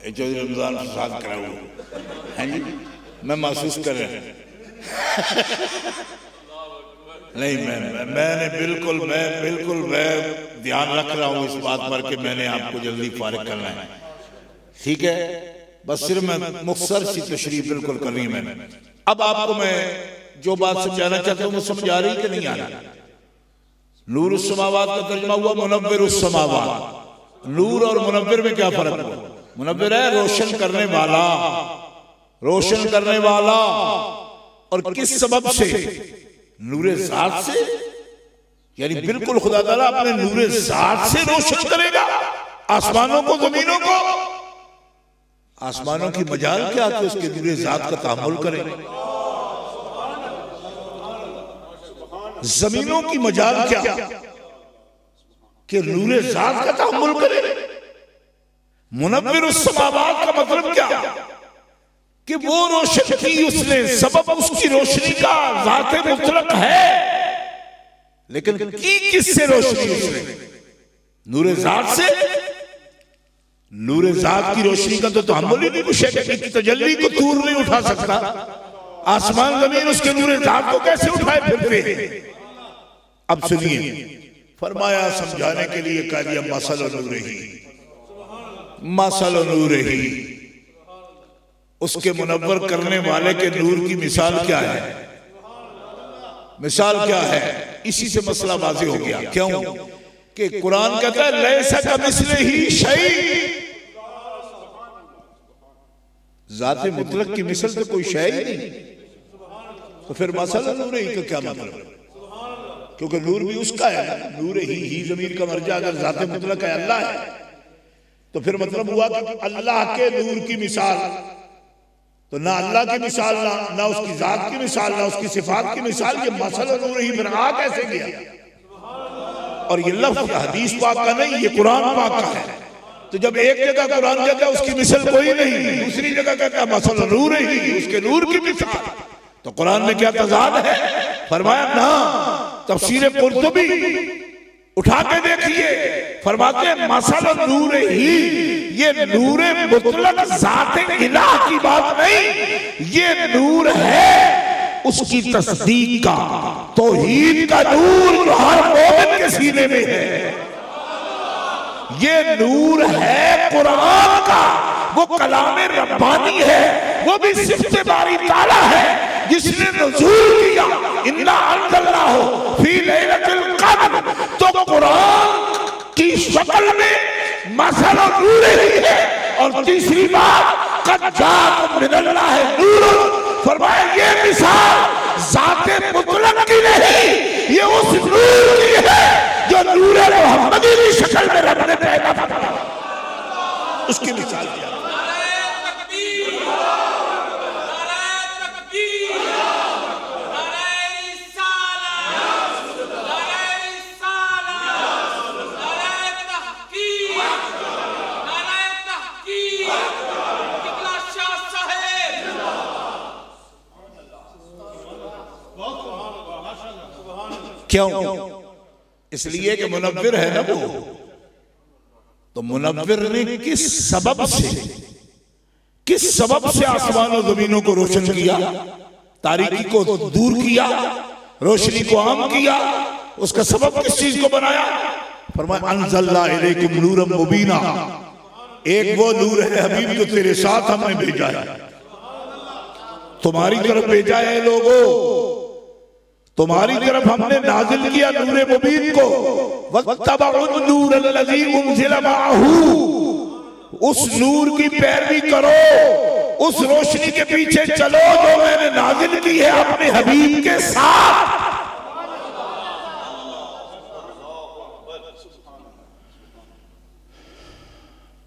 चौधरी रमजान प्रसाद कराऊँ हैं जी, मैं महसूस कर रहा हूँ। नहीं, मैं बिल्कुल ध्यान रख रहा हूँ इस बात पर कि मैंने आपको जल्दी फारिग करना है, ठीक है। बस सिर्फ मैं मुख्तसर सी तशरीह बिल्कुल करनी है मैंने। अब आपको मैं जो बात समझाना चाहता हूँ वो समझ आ रही कि नहीं आ रही? नूरुस समावात का तर्जुमा हुआ मुनव्विरुस समावात। नूर और मुनव्विर में क्या फर्क हुआ? मुनव्विर है रोशन करने वाला, रोशन करने वाला। और किस सबब से? नूरे ज़ात से, यानी बिल्कुल खुदा ताला अपने नूरे ज़ात से रोशन करेगा आसमानों को, जमीनों को। आसमानों की मजाल क्या कि उसके नूरे ज़ात का तहम्मुल करे, जमीनों की मजाल क्या कि नूरे ज़ात का तहम्मुल करे। मुनव्विरुस समावात का मतलब क्या कि वो रोशन की उसने, सबब उसकी रोशनी का ज़ाते मुतलक है, लेकिन की किससे रोशनी उसने? नूरे ज़ात से। नूरे ज़ात की रोशनी का तो तहम्मुल ही नहीं, कुछ है तजल्ली को दूर नहीं उठा सकता। आसमान जमीन उसके नूरे ज़ात को कैसे उठाए फिरते हैं? अब सुनिए, फरमाया समझाने के लिए कह दिया मसल नूरिही, मसल नूरिही, उसके मुनव्वर करने वाले के नूर की मिसाल क्या है? मिसाल क्या है? इसी से मसला वाज़ेह हो गया। क्यों कि कुरान कहता है लैसा कमिस्लिही शै, ज़ाते मुतलक की मिसल तो कोई शै ही नहीं। तो फिर मसल नूरिही का क्या मतलब? क्योंकि नूर भी उसका है, नूर ही ज़मीर का मर्जा अगर ज़ाते मुतलक है, अल्लाह है, तो फिर मतलब हुआ कि अल्लाह के नूर की मिसाल, तो ना अल्लाह की मिसाल, ना उसकी ज़ात की मिसाल, ना उसकी सिफात की मिसाल। ये मसल नूर ही फिर आ कैसे गया? और ये लफ्ज़ हदीस पाक का नहीं, ये कुरान पाक का है। तो जब एक जगह कुरान कहता है उसकी मिसल कोई नहीं, दूसरी जगह कहता है मसल नूर ही, उसके नूर की मिसाल, तो कुरान में क्या तज़ाद है? फरमाया ना, तफसीर कुर्तुबी उठा के देखिए, फरमाते हैं मसल नूर ही, ये नूर मुतलक ज़ाते इलाह की बात नहीं, ये नूर है उसकी तस्दीक का, तौहीद का नूर जो हर मोमिन के सीने में है। ये नूर है कुरान का, वो कलाम रब्बानी है, वो भी सिफ्ते बारी ताला है जिसने नुज़ूल किया, इन्ना अंज़लनाहु फी लैलतिल क़द्र। तो कुरान की शक्ल में मसल नूर ही है। और तीसरी बात क़द जाअकुम मिनल्लाहि नूरुन, फरमाया ये मिसाल ज़ाते मुतलक की नहीं, ये उस नूर की है जो नूर मुहम्मदी की शक्ल में रब ने पैदा किया, उसकी मिसाल दिया। क्यों? इसलिए कि मुनव्विर है ना वो, तो मुनव्विर ने किस सबब से आसमान और जमीनों को रोशन किया, तारीकी को दूर किया, रोशनी को आम किया, उसका सबब किस चीज को बनाया? फरमाया अंज़लना इलैकुम नूरम मुबीना, एक वो नूर है हबीब जो तेरे साथ हमने भेजा है, तुम्हारी तरफ भेजा है लोगों, तुम्हारी तरफ हमने नाजिल किया नूरे मुबीन को। वत्तबउन नूर अल्लज़ी उनज़िला मअहू, उस नूर की पैरवी करो, उस रोशनी के पीछे चलो जो मैंने नाजिल की है अपने हबीब के साथ।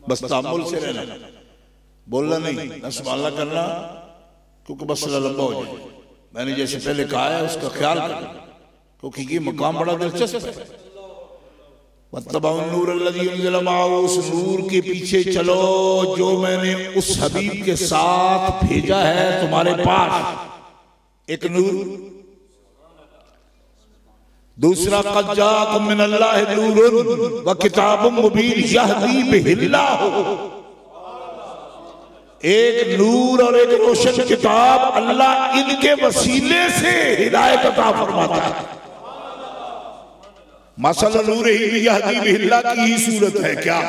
बस तामुल से रहना, बोलना नहीं, न सुभान करना, क्योंकि मसला लंबा हो जाए। मैंने जैसे पहले कहा है उसका ख्याल करना, क्योंकि ये मकाम बड़ा दिलचस्प है। वत्तबउन नूर अल्लज़ी उनज़िला मअहू, उस नूर के पीछे चलो जो मैंने उस हबीब के साथ भेजा है तुम्हारे पास। एक नूर, दूसरा क़द जाअकुम मिनल्लाहि नूरुन व किताबुम मुबीन यहदी बिहिल्लाहु, एक नूर और एक रोशन किताब, अल्लाह इनके वसीले से हिदायत अता फरमाता है। मसल नूर ही यहदी बिल्लाह की ही सूरत है क्या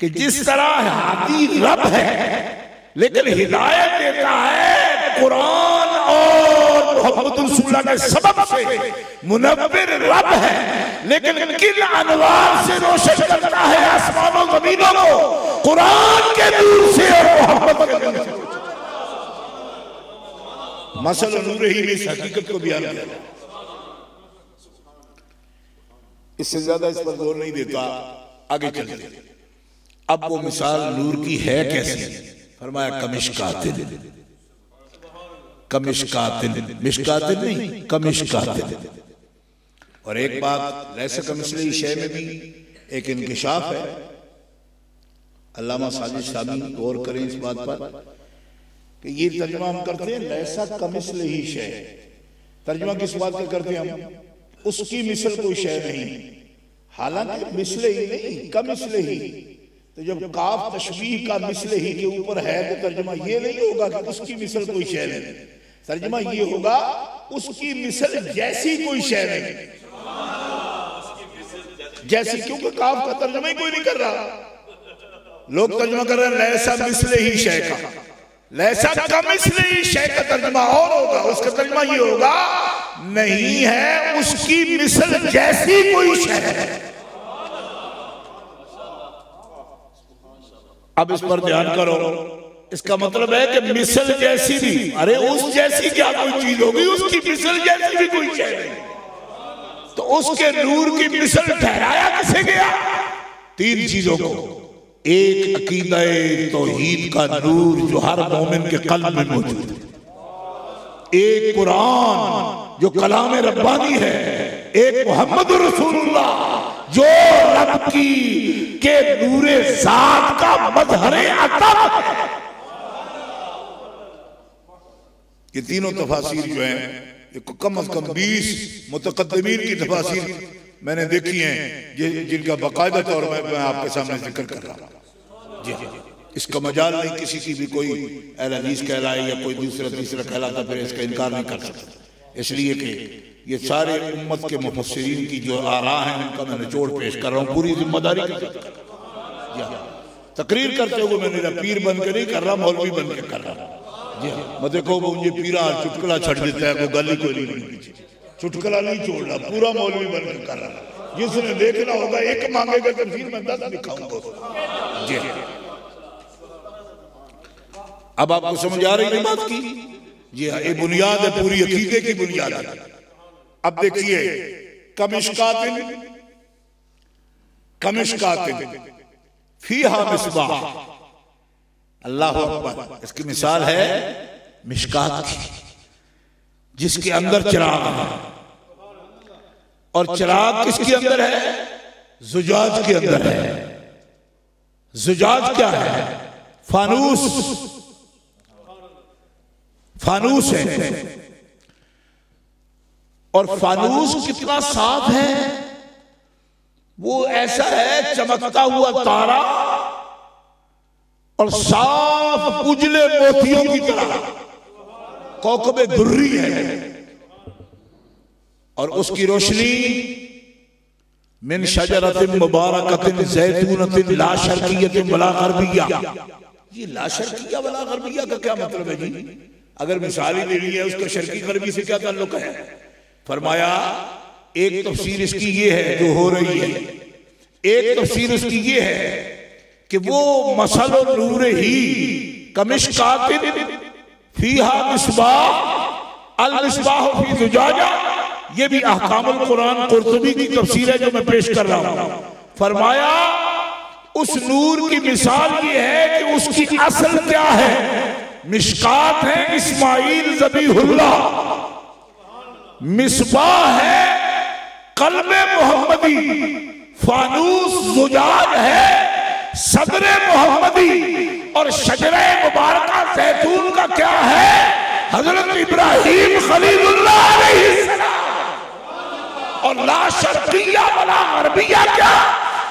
कि जिस तरह हादी रब है लेकिन हिदायत देता है कुरान और मोहम्मद रसूलुल्लाह के सबब से, मुनव्विर रब है लेकिन किन अनवार से रोशन करता है आसमानों जमीनों को, कुरान के नूर से और मोहम्मद के नूर से। मसल नूर ही में इस हकीकत को बयान किया। इससे ज्यादा इस पर जोर नहीं देता, आगे चलते। अब वो मिसाल नूर की है कैसी? फरमाया कमिश्कातिन, कमिश्कातिन, मिश्कातिन नहीं कमिश्कातिन। और एक बात लैसा कमिस्ली शय में भी एक इंकिशाफ है। अल्लामा साजिद शामी गौर करें इस बात पर कि ये तर्जुमा हम करते हैं लैसा कमिस्ली ही शय, तर्जुमा किस बात का करते हैं हम? उसकी मिसल कोई शय नहीं, हालांकि मिसले ही नहीं कमिस्ले ही। तो जब काफ तशबीह का मिसले ही के ऊपर है तो तर्जुमा ये नहीं होगा कि उसकी मिसल कोई शय नहीं, तर्जुमा ये होगा उसकी मिसल जैसी कोई शय नहीं, जैसी, क्योंकि काफ का तर्जुमा ही कोई नहीं कर रहा। लोग तर्जुमा कर रहे हैं लैसा मिसले ही शय का, लैसा का मिसले ही शय का तर्जुमा और होगा, उसका तर्जुमा ये होगा नहीं है उसकी मिसल जैसी कोई शय है। अब इस पर ध्यान करो, इसका मतलब है कि मिसल जैसी भी, अरे उस जैसी क्या कोई चीज होगी, उसकी मिसल जैसी भी कोई शय नहीं। तो उसके नूर की मिसल ठहराया किसे गया? तीन चीजों को। एक अकीदा तौहीद का नूर जो हर मोमिन के कल्ब में मौजूद है, एक कुरान जो कलाम रब्बानी है, एक मोहम्मद रसूलुल्लाह जो रब की के नूरे ज़ात का मज़हरे अतब है। ये तीनों तफासीर जो हैं, ये कम अज कम 20 मुतक़द्दिमीन की तफासीर मैंने देखी हैं जिनका बाकायदा तौर पर मैं आपके सामने जिक्र कर रहा हूँ। जी इसका मजाल नहीं किसी की भी कोई अहले हदीस कहलाए या कोई दूसरा तीसरा कहलाता फिर इसका इनकार नहीं कर सकता, इसलिए कि ये सारे उम्मत के मुफस्सिरीन की जो आरा हैं उनका मैं निचोड़ पेश कर रहा हूँ पूरी जिम्मेदारी के साथ। तकरीर करते हुए मैं मेरा पीर बन के नहीं कर रहा, मौलवी बन के कर रहा हूँ। मैं देखो मुझे पीरा चुटकुला छड़ देता है, कोई गली कोई नहीं, चुटकुला नहीं छोड़ रहा, पूरा मौलवी बन के कर रहा। जिसने देखना होगा एक मांगेगा तो फिर मैं 10 दिखाऊंगा। जी अब आपको समझ आ रही है बात की? जी हाँ, ये बुनियाद है, पूरी अकीदे की बुनियाद है। अब देखिए कमिश्कातिन, कमिश्कातिन फीहा मिस्बाह, अल्लाह अकबर। इसकी मिसाल है मिशकात की जिसके अंदर चिराग है, और चिराग किसके अंदर है? जुजाज के अंदर है। जुजाज क्या है? फानूस, फानूस है। और फानूस कितना साफ है, वो ऐसा है चमकता हुआ तारा और साफ उजले मोतियों की तरह कौकबे दुर्री है, और उसकी रोशनी मिन शजरतिन मुबारकतिन ज़ैतूनतिन ला शर्कियतिन वला गरबिया। ये ला शर्किया वला गरबिया का क्या मतलब है जी? अगर मिसाल ही देनी है उसका शर्की गरबी से क्या ताल्लुक है? फरमाया एक तफसीर इसकी ये है जो हो रही है, एक तफसीर इसकी ये है कि वो मसल नूर ही कमिश्कातिन फीहा मिस्बाह अल मिस्बाह फी जुजाजा। ये भी अहकामुल कुरान कुर्तुबी की तफसीर है जो मैं पेश कर रहा हूं। फरमाया उस नूर की मिसाल ये है कि उसकी असल क्या है? मिशकात है इस्माइल ज़बीहुल्लाह, मिस्बाह है कल्बे मोहम्मदी, फानूस जुजाज है सदरे मोहम्मदी, और शजरे मुबारका ज़ैतून का क्या है? हजरत इब्राहीम खलीलुल्लाह अलैहिस्सलाम। और ला शर्किया वला गरबिया क्या?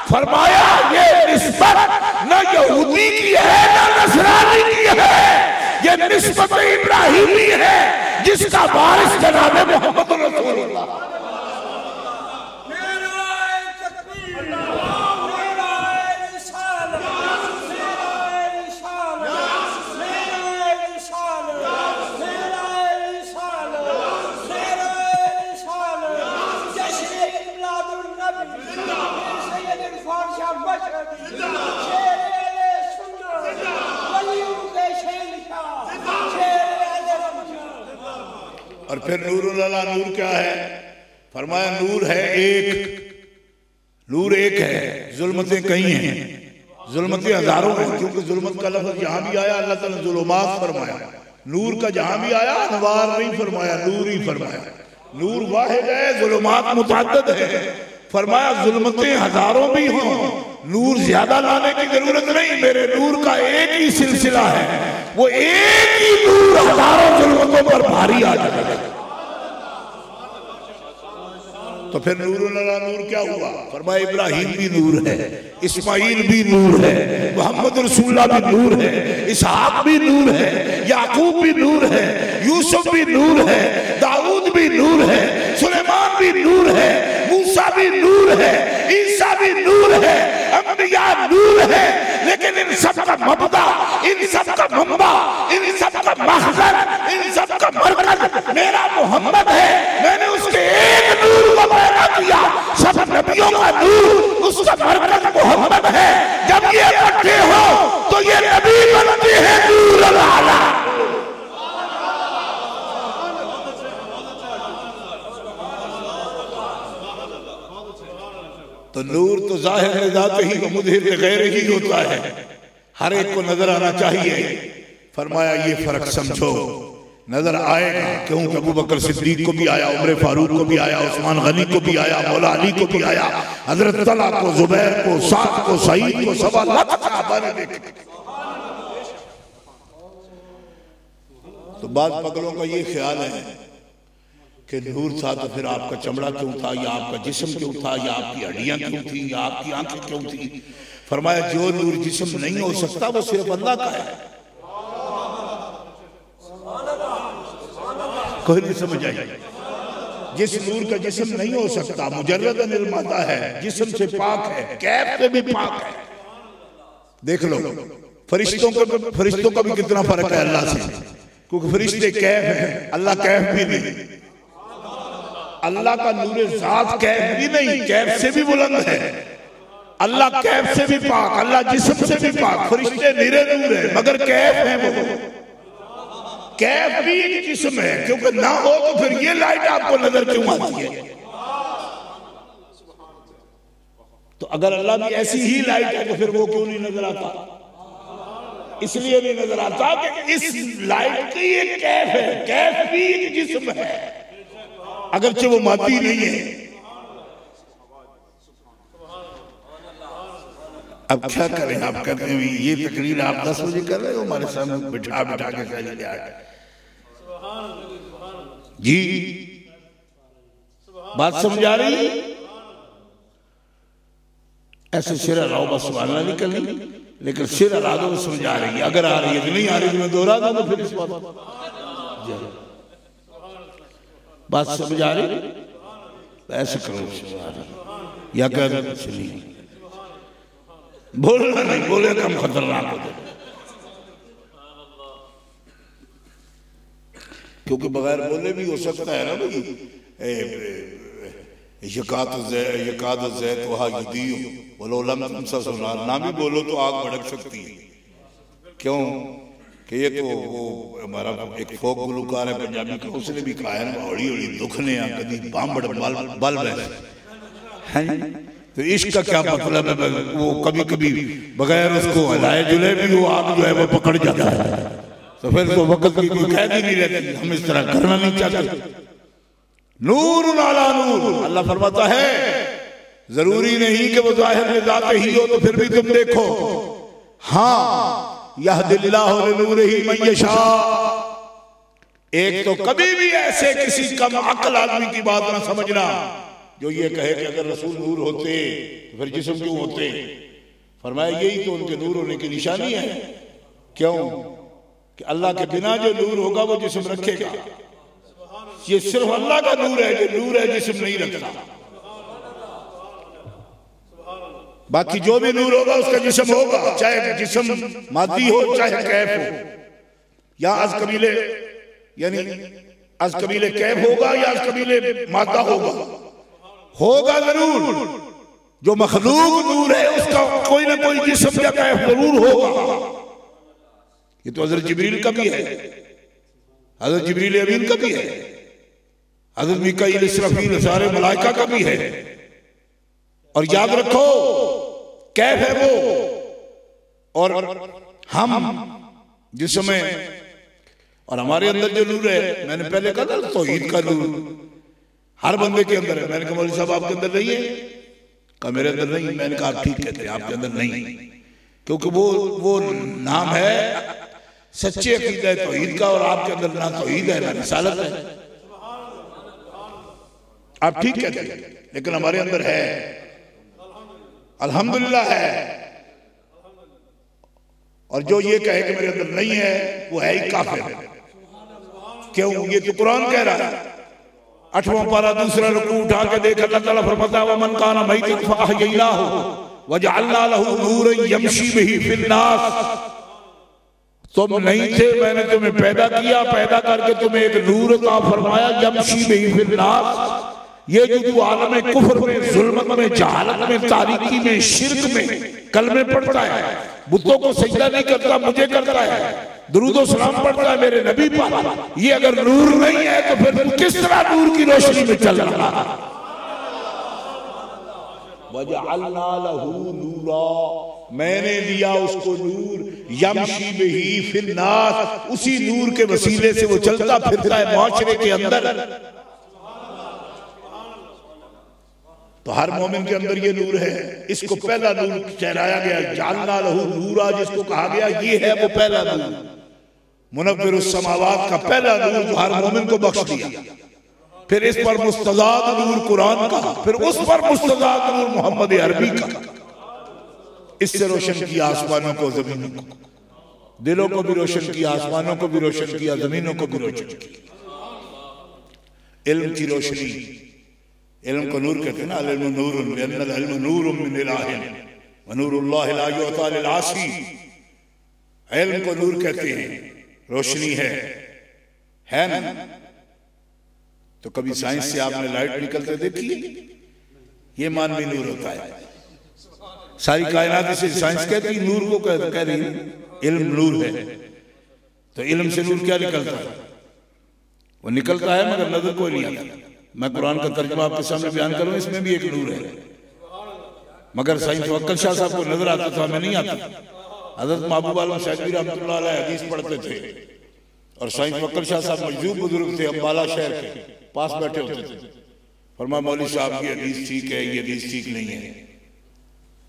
फरमाया ये निस्बत न यहूदी की है न नसरानी की है, ये निस्बत इब्राहिमी है जिसका वारिस जनाब मोहम्मद रसूलुल्लाह। और फिर नूरुल अला नूर क्या है? फरमाया नूर है एक, नूर एक है, जुल्मतें कई हैं, जुल्मतें हजारों हैं, क्योंकि जुल्मत का लफ्ज़ जहां भी आया अल्लाह ताला ने जुल्मात फरमाया, नूर का जहां भी आया अनवार नहीं फरमाया, नूर ही फरमाया। नूर वाहिद है, जुल्मात मुतअद्दिद है, फरमाया जुल्मतें हजारों भी हों, नूर ज्यादा लाने की जरूरत नहीं, मेरे नूर का एक ही सिलसिला है, वो एक ही नूर हजारों जुल्मतों पर भारी आ जाएगा। तो फिर नूरुल अला नूर क्या हुआ? फरमाया इब्राहिम भी नूर है, इस्माइल भी नूर है, मोहम्मद रसूलुल्लाह भी नूर है, इसहाक भी नूर है, याकूब भी नूर है, यूसुफ भी नूर है, दाऊद भी नूर है, सुलेमान भी नूर है, मूसा भी नूर है, ईसा भी नूर है, अंबिया नूर है, लेकिन इन सब का मबदा, इन सब का मंबा, इन सब का मखज़र, इन सब का मरकज मेरा मोहम्मद है। मैंने उसके एक नूर को पैदा किया, सब नबियों का नूर उसका मरकज मोहम्मद है। जब ये इकट्ठे हो तो ये नबी बनते हैं नूरुल आला। तो नूर तो जाहिर ज़ात ही मुज़हिर गैर ही होता है, हर एक को नजर आना चाहिए। फरमाया ये फर्क समझो, नजर आएगा, क्योंकि अबू बकर सिद्दीक को भी आया, उमर फारूक को भी आया, उस्मान गनी को भी आया, मौला अली को भी आया, हजरत तला को, जुबैर को, साद को, सईद को, सवा लाख सहाबा ने देखा। तो बाद पगलों का ये ख्याल है कि नूर था तो फिर आपका चमड़ा क्यों था, या आपका जिस्म क्यों था, या आपकी हड्डियां क्यों थी, या आपकी आंखें क्यों थी? फरमाया जो नूर जिस्म नहीं हो सकता वो सिर्फ अल्लाह का है। कोई नहीं समझ आई? जिस नूर का जिस्म नहीं हो सकता, मुजर्रद निर्माता है, जिस्म से पाक है, कैफ से भी पाक है। देख लो फरिश्तों का भी कितना फर्क है अल्लाह से, क्योंकि फरिश्ते कैफ है, अल्लाह कैफ भी नहीं। अल्लाह का नूर ज़ात कैफ भी नहीं, कैफ से भी बुलंद है। अल्लाह कैफ से भी पाक, अल्लाह जिस्म से भी पाक। फरिश्ते निरे नूर है मगर कैफ है, वो कैफ भी एक जिस्म है, क्योंकि ना हो तो फिर ये लाइट आपको नजर क्यों आती है? तो अगर अल्लाह भी ऐसी ही लाइट है तो फिर वो क्यों नहीं नजर आता? इसलिए नहीं नजर आता कि इस लाइट की एक कैफ है, कैफ भी एक जिस्म है, अगरचे वो मादी नहीं है। अब क्या करें? आप कहते हैं ये तकरीर आप 10 बजे कर रहे हो, हमारे सामने बिठा बिठा के जी बात समझ आ रही है? ऐसे सिर अलाओ बस सुभान नहीं करनी, लेकिन सिर अला दो समझ आ रही है। अगर आ रही है तो नहीं आ रही तो मैं दोहरा दूं, तो फिर इस बात समझ आ रही? ऐसे करो या कह दो चलिए, बोलना नहीं, बोले कम खतरनाक होता है, क्योंकि बगैर बोले भी हो सकता है ना भाई। ना भी बोलो तो आग भड़क सकती है। क्यों कि ये तो वो हमारा एक फोक गुलकार है पंजाबी का, उसने भी कहा है ना, हौली हौली दुख ने कभी बांबड़ बल है। तो इश्क का क्या मतलब है? वो कभी कभी बगैर उसको हिलाए जुले भी वो आग जो है वो पकड़ जाता है, तो फिर तो वक्त की कोई कैद ही नहीं रहती। हम इस तरह करना नहीं चाहते। नूर अला नूर, अल्लाह फरमाता है जरूरी नहीं कि वो जाहिर ज़ात ही हो, तो फिर भी तुम देखो। हाँ, यहदिल्लाहु लिनूरिही मन यशा। एक तो कभी भी ऐसे किसी कम अक्ल आदमी की बात ना समझना जो ये कहे कि अगर रसूल नूर होते तो फिर जिस्म क्यों होते। फरमाया यही तो उनके नूर होने की निशानी है। क्यों कि अल्लाह के बिना जो नूर होगा वो जिस्म रखेगा। ये सिर्फ अल्लाह का नूर है जो नूर है, जिस्म नहीं रखता। बाकी जो भी नूर होगा उसका जिस्म होगा, चाहे जिस्म मादी हो चाहे कैफ हो। या अज कबीले यानी अज कबीले कैफ होगा या अज कबीले मादा होगा जरूर। जो मखलूक नूर है उसका कोई ना कोई जिस्म या कैफ जरूर होगा। ये तो हजरत जिब्रील का भी है, हजरत जिब्रील अमीन का भी है, हजरत मीकाईल इसराफील सारे मलाइका का भी है। और याद रखो कैफ है वो, और हम जिस समय और हमारे अंदर जो नूर है, मैंने पहले कहा था तौहीद का नूर हर बंदे के अंदर है। मैंने कहा मौलवी साहब आपके अंदर नहीं है? कहा मेरे अंदर नहीं। मैंने कहा ठीक कहते हैं, आपके अंदर नहीं, क्योंकि वो नाम है सच्चे अकीदा तौहीद का, और आपके अंदर ना तौहीद है ना रिसालत है। आप ठीक कहते हैं, लेकिन हमारे अंदर है, अल्हम्दुलिल्लाह है। और जो ये कहे कि मेरे अंदर नहीं है वो है ही काफिर। क्यों? ये तो कुरान कह रहा है। 8वां पारा दूसरा रुकू उठा के देख, अल्लाह ताला फरमाता है वमन काना मैतन फअहयैनाहु वजअलना लहू नूरन यमशी बिही फिन्नास। तुम नहीं थे, मैंने तुम्हें पैदा किया, पैदा करके तुम्हें एक नूर अता फरमाया, यमशी बिही फिन्नास। ये जो तू आलम कुफ्र में, जुल्मत में, जहालत में, तारीकी में, शिर्क में कलमे पढ़ता है, बुतों को सजदा नहीं करता, मुझे करता है, दुरूद सलाम पढ़ता है मेरे नबी पर, ये अगर नूर नहीं है तो फिर तू किस तरह नूर की रोशनी में चल रहा है? वजअलना लहू नूरा, मैंने दिया उसको नूर, यमशी बिही फिन्नास, उसी नूर के वसीले से वो चलता फिरता है मुआशरे के अंदर। तो हर मोमिन के अंदर ये नूर है, इसको पहला नूर ठहराया गया। जालना लहू नूरा जिसको कहा गया, ये है वो पहला नूर, मुनव्विरुस समावात का पहला नूर जो हर मोमिन को बख्श दिया। फिर इस पर मुस्तज़ाद नूर कुरान का, फिर उस पर मुस्तज़ाद नूर मोहम्मद अरबी का। इससे रोशन किया आसमानों को, जमीनों को, दिलों को भी रोशन किया, आसमानों को भी रोशन किया, जमीनों को भी रोशन किया। इल्म की रोशनी, इल्म को नूर कहते हैं ना, इल्म नूरुन लिअन्नल इल्म नूरुन मिन इलाहिन व नूरुल्लाहि ला युअता लिल आसी। इल्म को नूर कहते हैं, रोशनी है ना। तो कभी साइंस से आपने लाइट निकलते देखी? ये मानवी नूर होता है। सारी कायनात से साइंस कहती है नूर को कह रही है, इल्म नूर है। तो इल्म से नूर क्या निकलता है? वो निकलता है मगर नजर कोई नहीं आता। मैं कुरान का तर्जुमा आपके सामने बयान करूं, इसमें भी एक नूर है, मगर साइंस वक्कल शाह साहब को नजर आता था, हमें नहीं आता। हजरत महबूब आलम साहब रहमतुल्लाह अलैह हदीस पढ़ते थे, और साइंस वक्कल शाह साहब मजदूर बुजुर्ग थे, अम्बाला शहर के पास बैठे होते थे। फरमाया मौलवी साहब की हदीस ठीक है, ये हदीस ठीक नहीं है।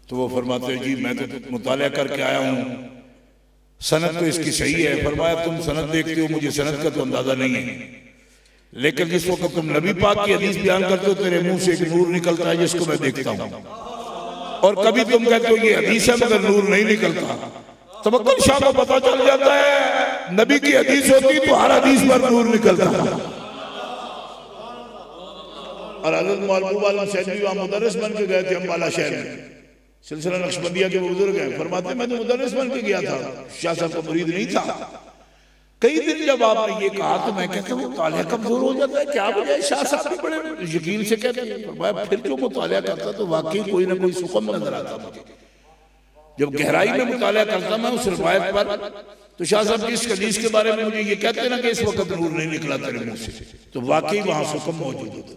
तो वो फरमाते जी मैं तो मुताला करके आया हूँ, सनद तो इसकी सही है। फरमाया तुम सनद देखते हो, मुझे सनद का तो अंदाजा नहीं है, लेकिन जिस वक्त तुम नबी पाक की हदीस बयान करते हो तेरे मुंह से एक नूर निकलता है जिसको मैं देखता हूँ। और कभी तुम कहते हो ये हदीस है मगर नूर नहीं निकलता। तवक्कुल शाह को पता चल जाता है नबी की हदीस होती तो हर हदीस पर नूर निकलता। और हज़रत महबूब आलम सैयदी वहाँ मुदर्रिस बन के गए थे अम्बाला शहर में, सिलसिला नक्शबंदिया के बुजुर्ग हैं। फरमाते मैं तो मुदर्रिस बन के गया था, शाह साहब का मुरीद नहीं था। कई दिन जब आपने ये कहा तो मैं कहता हूँ मुतालिया कमजोर हो जाता है, क्या वजह है? शाह साहब भी बड़े यकीन से कहते हैं। फिर जो मुतालिया करता तो वाकई कोई ना कोई सुकम नजर आता मुझे। जब गहराई में मुतालिया करता मैं उस रिवायत पर, तो शाह साहब की इस हदीस के बारे में मुझे ये कहते हैं ना कि इस वक्त नूर नहीं निकला तेरे मुंह से, तो वाकई वहां सुकम मौजूद होता।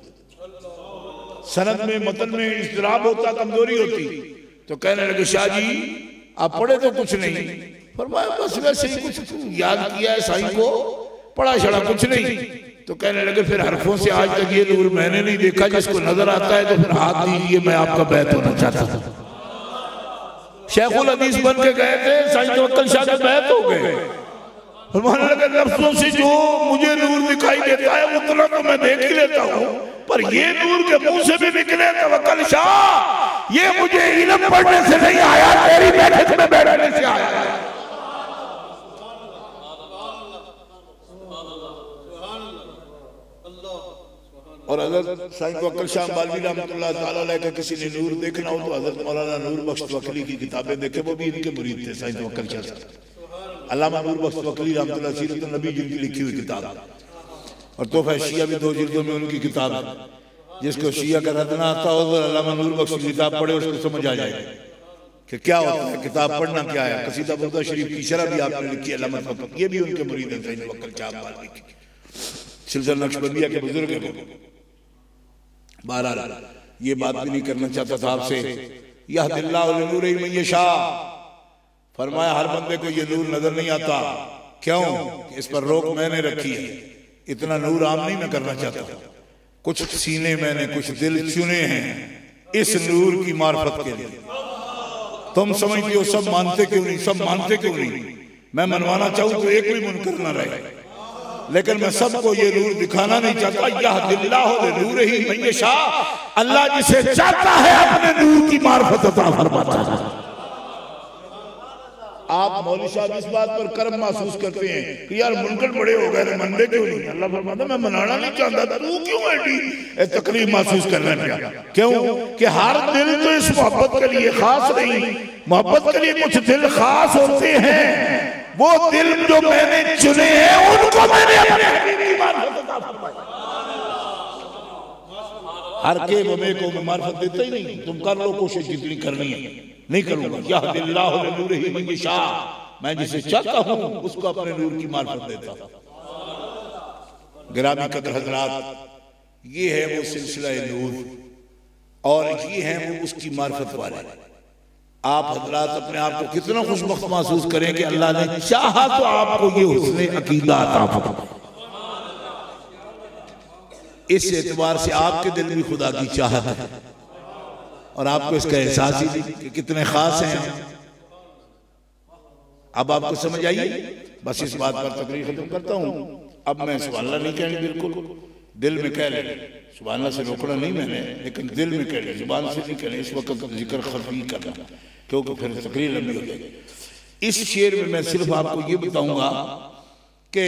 सनद में मतन में इज़्तिराब होता, कमजोरी होती। तो कहने लगे शाह जी आप पढ़े तो कुछ नहीं। फरमाया बस वैसे ही कुछ याद किया है साईं को, पढ़ा छड़ा कुछ नहीं। तो कहने लगे फिर हरफों से आज तक ये नूर मैंने नहीं देखा, जिसको नजर आता है तो फिर हाथ दीजिए, मैं आपका बैत होना चाहता था। शेखुल हदीस बन के गए थे, साईं तवक्कुल शाह के बैत हो गए। फरमाने लगे नफ्सों से जो मुझे नूर दिखाई देता है उतना तो मैं देख ही लेता हूँ, पर ये नूर के मुंह से भी निकले तवक्कुल शाह, ये मुझे इल्म पढ़ने से नहीं आया, तेरी बैठक में बैठने से आया। और हज़रत साईं तवक्कुल शाह बालवी रहमतुल्लाह ताला अलैह का किसी ने नूर देखना हो तो हज़रत मौलाना नूर बख्श तवक्कुली की किताबें देखे, वो भी इनके मुरीद थे साईं तवक्कुल शाह साहब। अल्लामा नूर बख्श तवक्कुली रहमतुल्लाह सीरत नबी जिनकी लिखी हुई किताब, और तोहफा शिया भी 2 जिल्दों में उनकी किताब है। जिसको शिया का रदना आता हो तो अल्लामा नूर बख्श की किताब पढ़े उसको समझ आ जाएगा कि क्या होता है, किताब पढ़ना क्या है। कसीदा बुर्दा शरीफ की शरह भी आपने लिखी है, अल्लामा फतह, ये भी उनके मुरीद हैं सैयद वक्ल चाप वाल्मीकि, सिलसिला नक्शबंदिया के बुजुर्ग हैं। बहरहाल ये बात भी नहीं करना चाहता था आपसे। यहदिल्लाहु लिनूरिही मन यशा, फरमाया हर बंदे को ये नूर नजर नहीं आता। क्यों? इस पर रोक मैंने रखी है, इतना नूर आम नहीं मैं करना चाहता। कुछ सीने मैंने, कुछ दिल चुने हैं इस नूर की मार्फत के लिए। तुम समझते हो सब मानते क्यों नहीं, सब मानते क्यों नहीं? मैं मनवाना चाहूं तो एक भी मुनकर न रहे, लेकिन मैं सबको ये नूर दिखाना नहीं चाहता। यहदिल्लाहु लिनूरिही मन यशा, अल्लाह जिसे चाहता है अपने नूर की मार्फत अता फरमाता है। आप मौलवी साहब इस बात पर कर्म महसूस करते हैं कि यार मुनकर बड़े हो गए, मनते क्यों नहीं? अल्लाह फरमाता मैं मनाना नहीं चाहता, तू क्यों ऐसी तकलीफ महसूस करना चाहता? क्यों कि हर दिल तो इस मोहब्बत के लिए खास नहीं, मोहब्बत के लिए कुछ दिल खास होते हैं। वो दिल जो मैंने चुने हैं उनको मैंने अपने हबीब की मार्फत अता फरमाई। हर के बमे को मैं मार्फत देता ही नहीं, तुम कर लो कोशिश जितनी करनी है, नहीं करूंगा। यहदिल्लाहु लिनूरिही मन यशा, मैं जिसे चाहता हूं उसको अपने नूर की मार्फत देता हूं। गिरामी कदर हजरात, ये है वो सिलसिला नूर और ये है वो उसकी मार्फत वाले। आप हजरात अपने आप को कितना खुशबख्त महसूस करें कि अल्लाह ने चाहा तो आपको ये हुस्न अकीदा अता फरमाया। इस एतबार से आपके दिल में खुदा की चाहत है और आपको इसका एहसास ही नहीं कि कितने खास हैं। अब आपको समझ आई? बस इस बात पर तकरीर खत्म करता हूं। अब मैं सुभान अल्लाह नहीं कहने, बिल्कुल दिल में कह ले, सुभान अल्लाह से रोकना नहीं मैंने, लेकिन दिल में कह ले, जुबान से नहीं कहना। इस वक्त जिक्र खफी करना क्योंकि फिर तकरीर लंबी हो जाएगी। इस शेर में मैं सिर्फ आपको ये बताऊंगा कि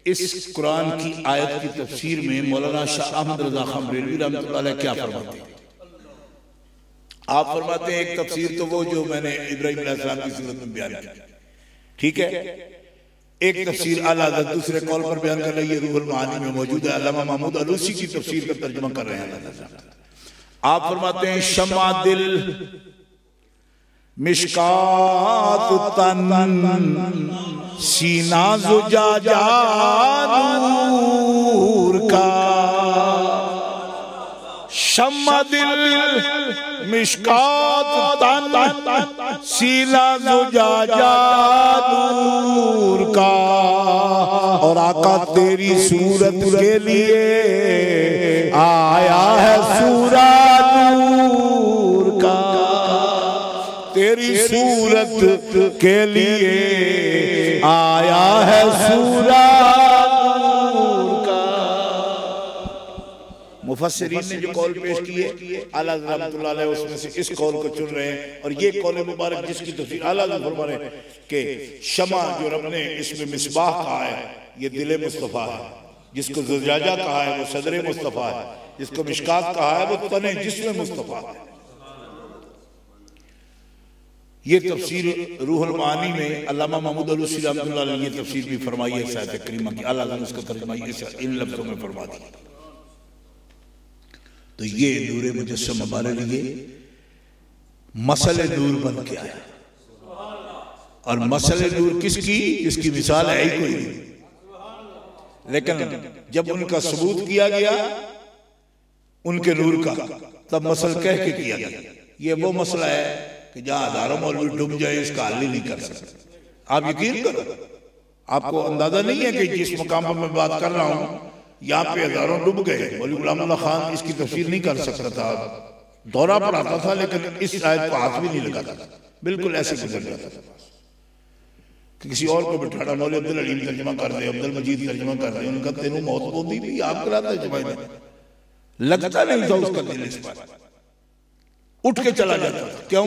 इस कुरान की आयत की तफसीर में मौलाना शाह अहमद रजा खान बरेलवी रहमतुल्लाह अलैह क्या फरमाते हैं। आप फरमाते हैं एक तफसीर तो वो जो मैंने इब्राहिम अलैहिस्सलाम की सूरत में बयान की, ठीक है। एक तफसीर आला हज़रत दूसरे कौल पर बयान कर रही है, रूहुल मानी में मौजूद है। अल्लामा महमूद अलूसी की तफसीर का तर्जुमा कर रहे हैं। आप फरमाते हैं शम्मा दिल मिशकात तन सीना ज़ुजाजा नूर का, शम्मा दिल मिशकात तन सीना ज़ुजाजा नूर का, और आका तेरी सूरत के लिए आया है सूरा नूर का, तेरी सूरत के लिए आया है सूरा नूर का। मुफस्सिरीन ने जो कौल पेश किए आला रहमतुल्लाह अलैह उसमें से इस कौल को चुन रहे हैं, और ये कौल मुबारक जिसकी तफसीर आला फरमा रहे हैं कि शमा जो रब ने इसमें मिसबाह कहा है ये दिल मुस्तफ़ा है, जिसको ज़ुजाजा कहा है वो सदर मुस्तफ़ा है, जिसको मिशकात कहा है वो तने जिस्म मुस्तफ़ा है। ये तफसीर रूहुल मानी में अल्लामा महमूद अलूसी रहमतुल्लाह अलैह ये तफसीर भी फरमाई है साहिब करीमा की, अल्लाह ने उसका तर्जुमा इन लफ्ज़ों में फरमा दिया। तो ये नूर मुजस्सम हमारे लिए मसले नूर बन के आया, और मसले नूर किसकी? जिसकी मिसाल है ही कोई नहीं। लेकिन जब उनका सबूत किया गया उनके नूर का, तब मसल कह के किया गया। ये वो मसला है कि जहां हजारों मौलवी डूब जाए इसका हल ही नहीं कर सकते। आप यकीन करो, आपको अंदाजा नहीं है कि जिस मकाम पर मैं बात कर रहा हूं यहाँ पे हजारों डूब गए। मौलवी गुलाम अल्लाह खान इसकी तफसीर नहीं कर सकता था, दौरा पड़ाता था लेकिन इस आयत को हाथ भी नहीं लगाता था, बिल्कुल ऐसे गुजर जाता था। किसी और को बिठाना, मौलवी अब्दुल अलीम तर्जुमा कर दे, अब्दुल मजीद तर्जुमा कर दे, उनका तेनों मौत होती थी आप कराते जमाई में, लगता नहीं था उसका दिल इस पर, उठ के चला जाता था। क्यों?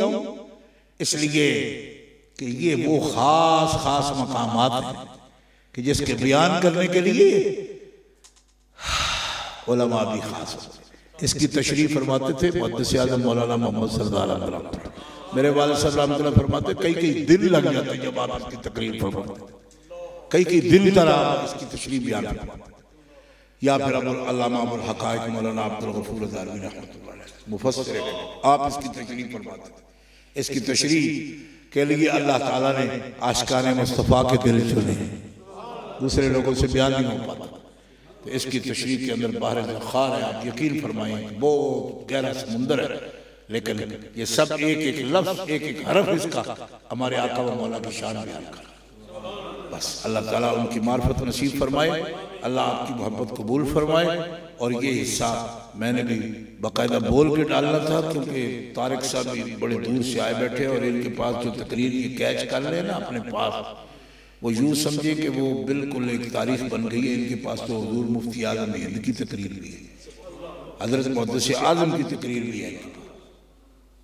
इसलिए कि ये वो खास खास मकामात हैं कि जिसके बयान करने के लिए उलमा भी खास होते। इसकी तशरीफ फरमाते थे मुहद्दिस आज़म मौलाना मोहम्मद सरदार अहमद, मेरे वालिद साहब रहमतुल्लाह फरमाते कई कई दिन लग जाते जब आप इसकी तकरीर फरमाते, कई कई दिन तरह इसकी तशरीफ बयान फरमाते। या फिर अल्लामा अबुल हक़ाइक़ मौलाना अब्दुल गफ़ूर ज़ारवी रहमतुल्लाह अलैह मुफस्सिर है, आप इसकी तशरीह फरमाते हैं। इसकी तशरीह के लिए अल्लाह ताला ने आशिकाने मुस्तफ़ा के दिल चुने, दूसरे लोगों से बयान नहीं हो पाता। तो इसकी तशरीह के अंदर बाहर ख़ार है, आप यकीन फरमाएं बहुत गहरा समुंदर है, लेकिन ये सब एक एक लफ्ज़ एक एक हरफ इसका हमारे आका व मौला की शान बयान कर। बस अल्लाह ताला उनकी मार्फत नसीब फरमाए, अल्लाह आपकी मोहब्बत कबूल फरमाए। और ये हिस्सा मैंने भी बाकायदा बोल के डालना था, क्योंकि तारिक साहब भी बड़े दूर से आए बैठे और इनके पास जो तकरीर ये कैच कर लेना अपने पास, वो यूँ समझे कि वो बिल्कुल एक तारीख बन गई है इनके पास। तो हुज़ूर मुफ्ती आज़म हिंद की तकरीर भी है, हज़रत मुहद्दिस आज़म की तकरीर भी है।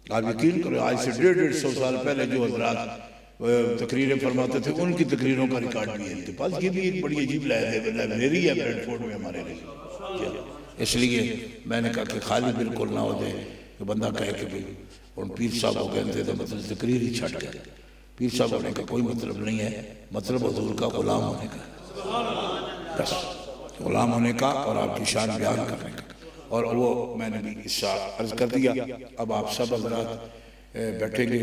आप यकीन करो आज से 150 साल पहले जो हज़रात तकरीरें फरमाते थे उनकी तकरीरों का रिकॉर्ड भी है इनके पास। ये भी एक बड़ी अजीब लाइब्रेरी है ब्रेडफोर्ड में हमारे लिए। इसलिए मैंने कहा कि खाली बिल्कुल ना हो जाए कि बंदा कहे कि भाई उन पीर साहब हो गए थे तो मतलब तकरीर ही छट गए। पीर साहब होने का कोई मतलब नहीं है, मतलब हुज़ूर का गुलाम होने का, बस गुलाम होने का और आपकी शान बयान करने का। और वो मैंने भी इसका अर्ज कर दिया। अब आप सब हज़रात बैठेंगे,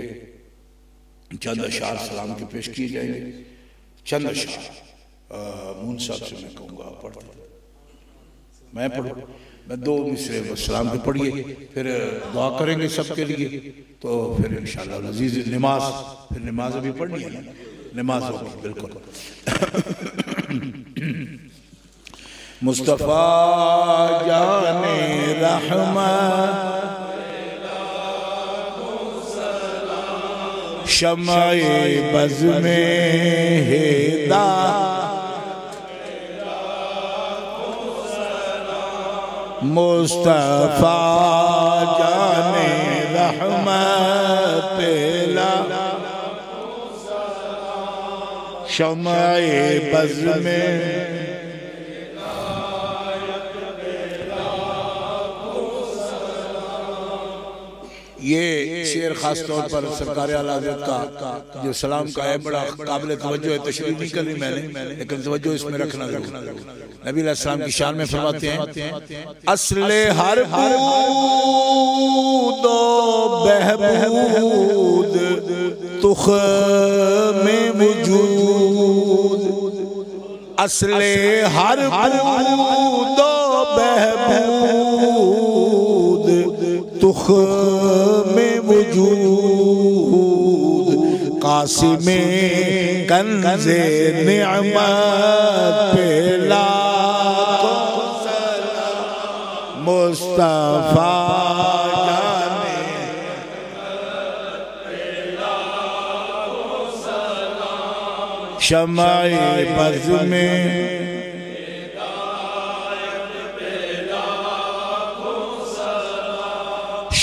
चंद अशार सलाम के पेश किए जाएंगे। चंद अशार मून साहब से मैं कहूँगा आप पढ़, मैं पढ़ूँ, मैं 2 मिसरे सलाम के पढ़िए, फिर दुआ करेंगे सबके लिए। तो फिर इंशाअल्लाह अज़ीज़ नमाज, फिर नमाज अभी पढ़नी है ना, नमाज होगी बिल्कुल। मुस्तफ़ा जाने रहमत शम्अ-ए बज़ में हिदा मुस्तफ़ा जाने रहमत पेला शम्अ-ए बज़ में ये शेर खास तौर पर सरकार आला हज़रत का जो सलाम का है बड़ा काबिल तवज्जो है। तशरीह नहीं करी मैंने, लेकिन तवज्जो इसमें रखना जरूर। नबी अलैहिस्सलाम की शान में फरमाते हैं असले हर बूद बहबूद तुख में वजूद, असले हर बूद बहबूद तुख में वजूद, कासिमे कंज़े निअमत पे लाखों सलाम मुस्तफ़ा जाने शम्अ-ए बज़ में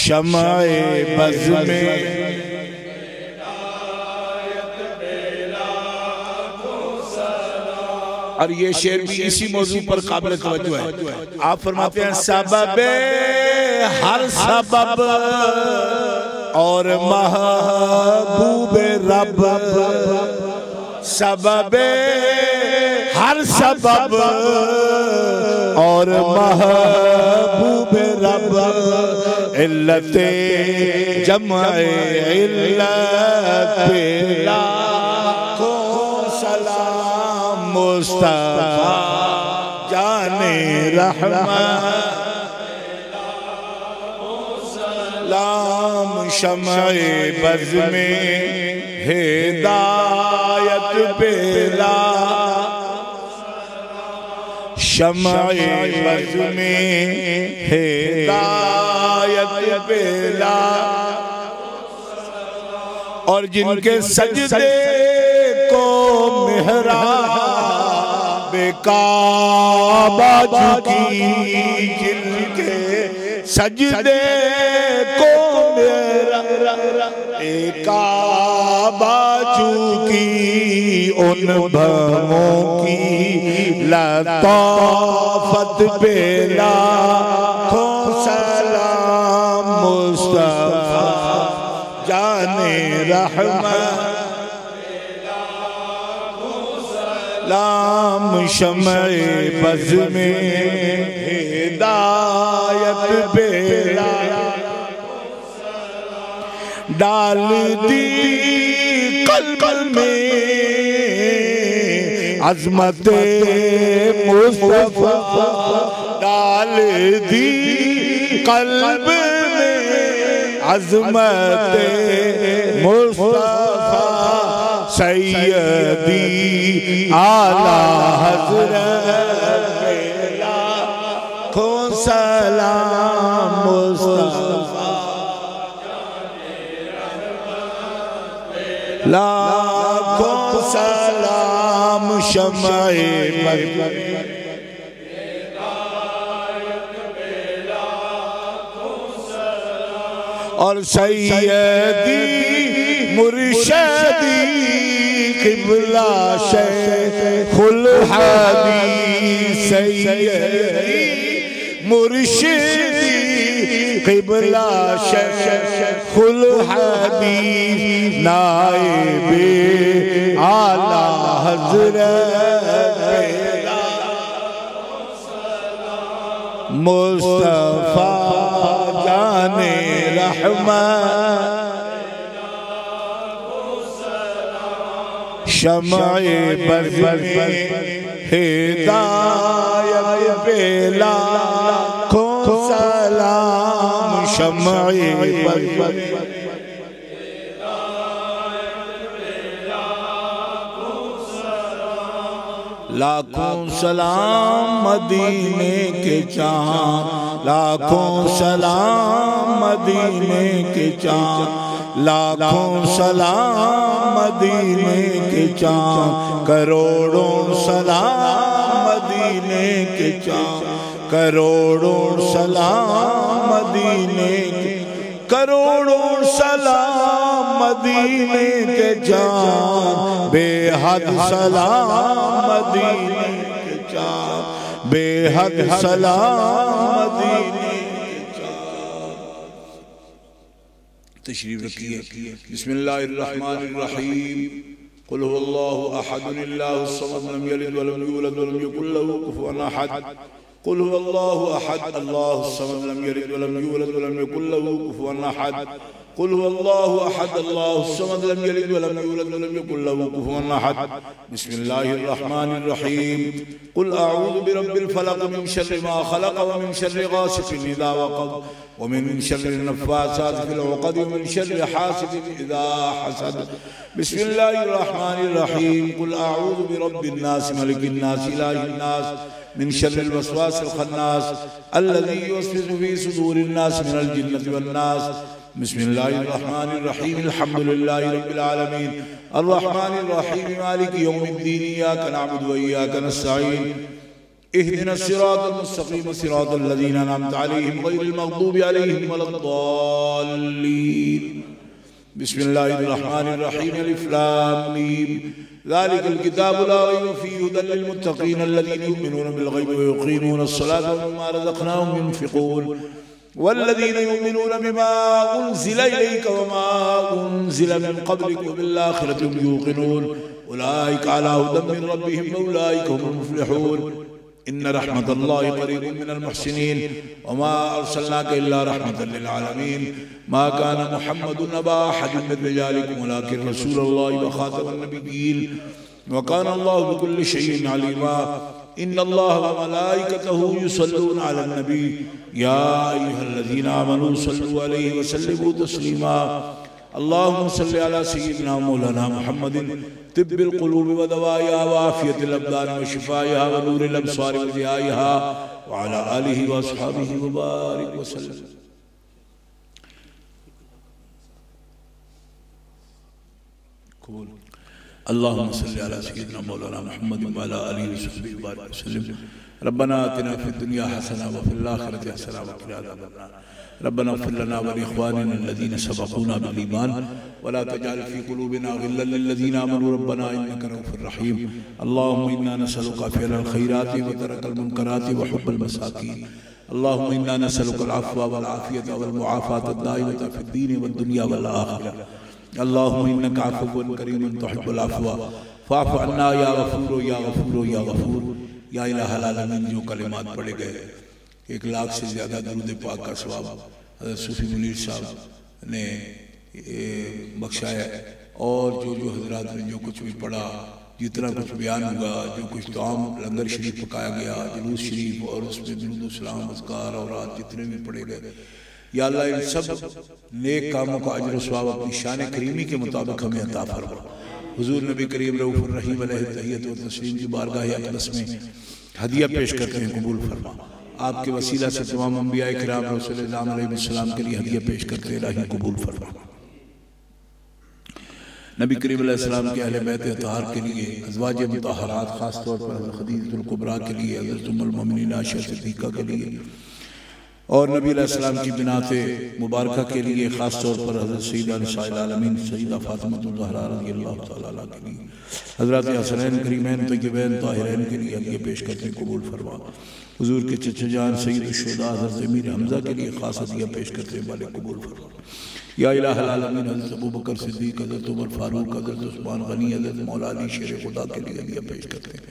शम्अ-ए बज़ में और ये शेर भी इसी मौजू पर काबिल तवज्जो है। आप फरमाते हैं सबबे हर सबब और महबूबे रब, सबबे हर सबब और महबूबे रब, इल्लते जम्अ-ए इल्लत पे लाखों सलाम मुस्तफ़ा जाने रहमत लाम शम्अ-ए बज़ में हिदायत बेला शम्अ-ए बज़ में हिदायत बेला और जिनके सजदे को मेहराब काबा झुकी, जिनके सजदे को मेहराब काबा झुकी, उन भवों की लताफत पे लाखों सलाम मुस्तफ़ा जाने रहमत सलाम शमए बज़ में हिदायत बेला डाल दी कल्ब में अज़मत मुस्तफ़ा डाल दी कल्ब में अज़मत मुस्तफ़ा सैयदी आला हज़रत को सलाम मुस्तफ़ा लाखों सलाम शमए बज़ और सैयदी मुर्शदी क़िबला शेखुल हदीस सैयदी मुर्शदी क़िबला शेखुल हदीस नाइबे आला हज़रत मुस्तफ़ा जाने रहमत शमए बज़ में हिदायत बेला को सलाम शमए बज़ में लाखों सलाम मदीने के चाँद लाखों सलाम मदीने के चाँद लाखों सलाम मदीने के चाँद करोड़ों सलाम मदीने के चाँद करोड़ों सलाम मदीने के करोड़ों सलाम मदीने के चाँद बेहद सलाम मदीने के चाँद बेहद सलाम मदीने के चाँद। तशरीफ रखिए। बिस्मिल्लाहिर्रहमानिर्रहीम। कुल हुवल्लाहु अहद अल्लाहुस समद लम यलिद वलम यूलद वलम यकुल लहू कुफुवन अहद। कुल हुवल्लाहु अहद अल्लाहुस समद लम यलिद वलम यूलद वलम यकुल लहू कुफुवन अहद। कुल हुवल्लाहु अहद अल्लाहुस समद लम यलिद वलम यूलद वलम यकुल लहू कुफुवन अहद। बिस्मिल्लाहिर्रहमानिर्रहीम। कुल अऊज़ु बिरब्बिल फलक़ मिन शर्रि मा खलक़ व मिन शर्रि गासिक़िन इज़ा वक़ब व मिन शर्रि नफ़्फ़ासाति फ़िल उक़द व मिन शर्रि हासिदिन इज़ा हसद। बिस्मिल्लाहिर्रहमानिर्रहीम। कुल अऊज़ु बिरब्बिन नास मलिकिन नास इलाहिन नास मिन शर्रिल वस्वासिल खन्नास अल्लज़ी युवस्विसु फ़ी सुदूरिन नास मिनल जिन्नति वन नास। बिस्मिल्लाहिर्रहमानिर्रहीम। अल्हम्दुलिल्लाहि रब्बिल आलमीन अर्रहमानिर्रहीम मालिकि यौमिद्दीन इय्याका नअबुदु व इय्याका नस्तईन इहदिनस सिरातल मुस्तक़ीम सिरातल लज़ीना अनअमता अलैहिम गैरिल मग़दूबि अलैहिम वलद्दाल्लीन। बिस्मिल्लाहिर्रहमानिर्रहीम अलिफ लाम मीम ज़ालिकल किताबु ला रैब फ़ीहि हुदल लिल मुत्तक़ीन अल्लज़ीना युमिनूना बिल ग़ैबि व युक़ीमूना अस्सलाता व मिम्मा रज़क़नाहुम युनफ़िक़ून वल्लज़ीना युमिनूना बिमा उन्ज़िला इलैका व मा उन्ज़िला मिन क़ब्लिक व बिल आख़िरति हुम यूक़िनून उलाइका अला हुदम मिन रब्बिहिम व उलाइका हुमुल मुफ़्लिहून। इन्न रहमतल्लाहि क़रीबुम मिनल मुहसिनीन व मा अर्सलनाका इल्ला रहमतल लिल आलमीन। मा काना मुहम्मदुन अबा अहदिन मिन रिजालिकुम वलाकिन रसूलुल्लाहि व ख़ातमन नबिय्यीन व काना अल्लाहु बिकुल्लि शैइन अलीमा। इन्नल्लाह व मलाइकतहु युसल्लूना अलन नबी या अय्युहल्लज़ीना आमनू सल्लु अलैहि व सल्लिमू तस्लीमा। अल्लाहुम्मा सल्लि अला सय्यिदिना मौलाना मुहम्मदिन तिब्बिल क़ुलूबि व दवाइहा व आफ़ियतिल अब्दान व शिफ़ाइहा व नूरिल अब्सारि व ज़ियाइहा व अला आलिहि व अस्हाबिहि व बारिक व सल्लम। अल्लाहुम्मा सल्लि अला सय्यिदिना मौलाना मुहम्मदिन व अला आलिहि व सहबिहि व बारिक व सल्लम। रब्बना आतिना फ़िद दुनिया हसना व फ़िल आख़िरति हसना व क़िना अज़ाबन्नार। रब्बना इग़फ़िर लना व लिइख़वानिना अल्लज़ीना सबक़ूना बिल ईमान व ला तजअल फ़ी क़ुलूबिना ग़िल्लन लिल्लज़ीना आमनू रब्बना इन्नका रऊफ़ुर रहीम। अल्लाहुम्मा इन्ना नसअलुका फ़िअलल ख़ैराति व तरकल मुनकराति व हुब्बल मसाकीन। अल्लाहुम्मा इन्ना नसअलुकल अफ़्वा वल आफ़ियत वल मुआफ़ात अद-दाइमत फ़िद-दीन वद दुनिया वल आख़िरह। अल्लाहुम्मा इन्नका अफ़्वुन करीमुन तुहिब्बुल अफ़्वा फ़अफ़ु अन्ना या गफ़ूर या गफ़ूर या गफ़ूर। या इलाहल आलमीन, जो कलिमात पढ़े गए 1 लाख से ज़्यादा दरूद पाक का सवाब हज़रत सूफ़ी मुनीर साहब ने बख्शा है। और जो हजरात ने जो कुछ भी पढ़ा, जितना कुछ बयान हुआ, जो कुछ ताम लंगर शरीफ पकाया गया, जुलूस शरीफ और उसमें दुरूद सलाम अज़कार और रात जितने भी पढ़े गए, या अल्लाह इन सब नेक कामों का अजर सवाब अपनी शान करीमी के मुताबिक हमें अता फरमा। हुजूर नबी करीम रऊफ़ुर रहीम अलैहि तहियत व तस्लीम की बारगाह अक़दस में हदिया पेश करते हैं, कबूल फरमा। आपके वसीला से तमाम अंबिया किराम रसूलुल्लाह अलैहिस्सलाम के लिए हदिया पेश करते हैं, इलाही कबूल फरमा। नबी करीम अलैहिस्सलाम के अहले बैत अतहार के लिए, अज़वाज मुतहरात ख़ास तौर पर हज़रत खदीजतुल कुबरा के लिए, हज़रत उम्मुल मोमिनीन आयशा सिद्दीक़ा के लिए, और नबी अलैहिस्सलाम की बिनाते मुबारका के लिए ख़ास तौर पर हज़रत सय्यदा निसाइल आलमीन सय्यदा फ़ातिमातुज़ ज़हरा रज़ियल्लाहु तआला अन्हा के लिए, हज़रत हसनैन करीमैन तय्यबैन ताहिरैन के लिए हदिया पेश करते हैं, कबूल फरमा। हुजूर के चचा जान सय्यद शुहदा हज़रत अमीर हमज़ा के लिए ख़ास हदिया पेश करते हैं, मालिक कबूल फरमा। या इलाहल आलमीन, हज़रत अबू बकर सिद्दीक़, हज़रत उमर फारूक, हज़रत उस्मान गनी, हज़रत मौला अली शेर खुदा के लिए हदिया पेश करते हैं,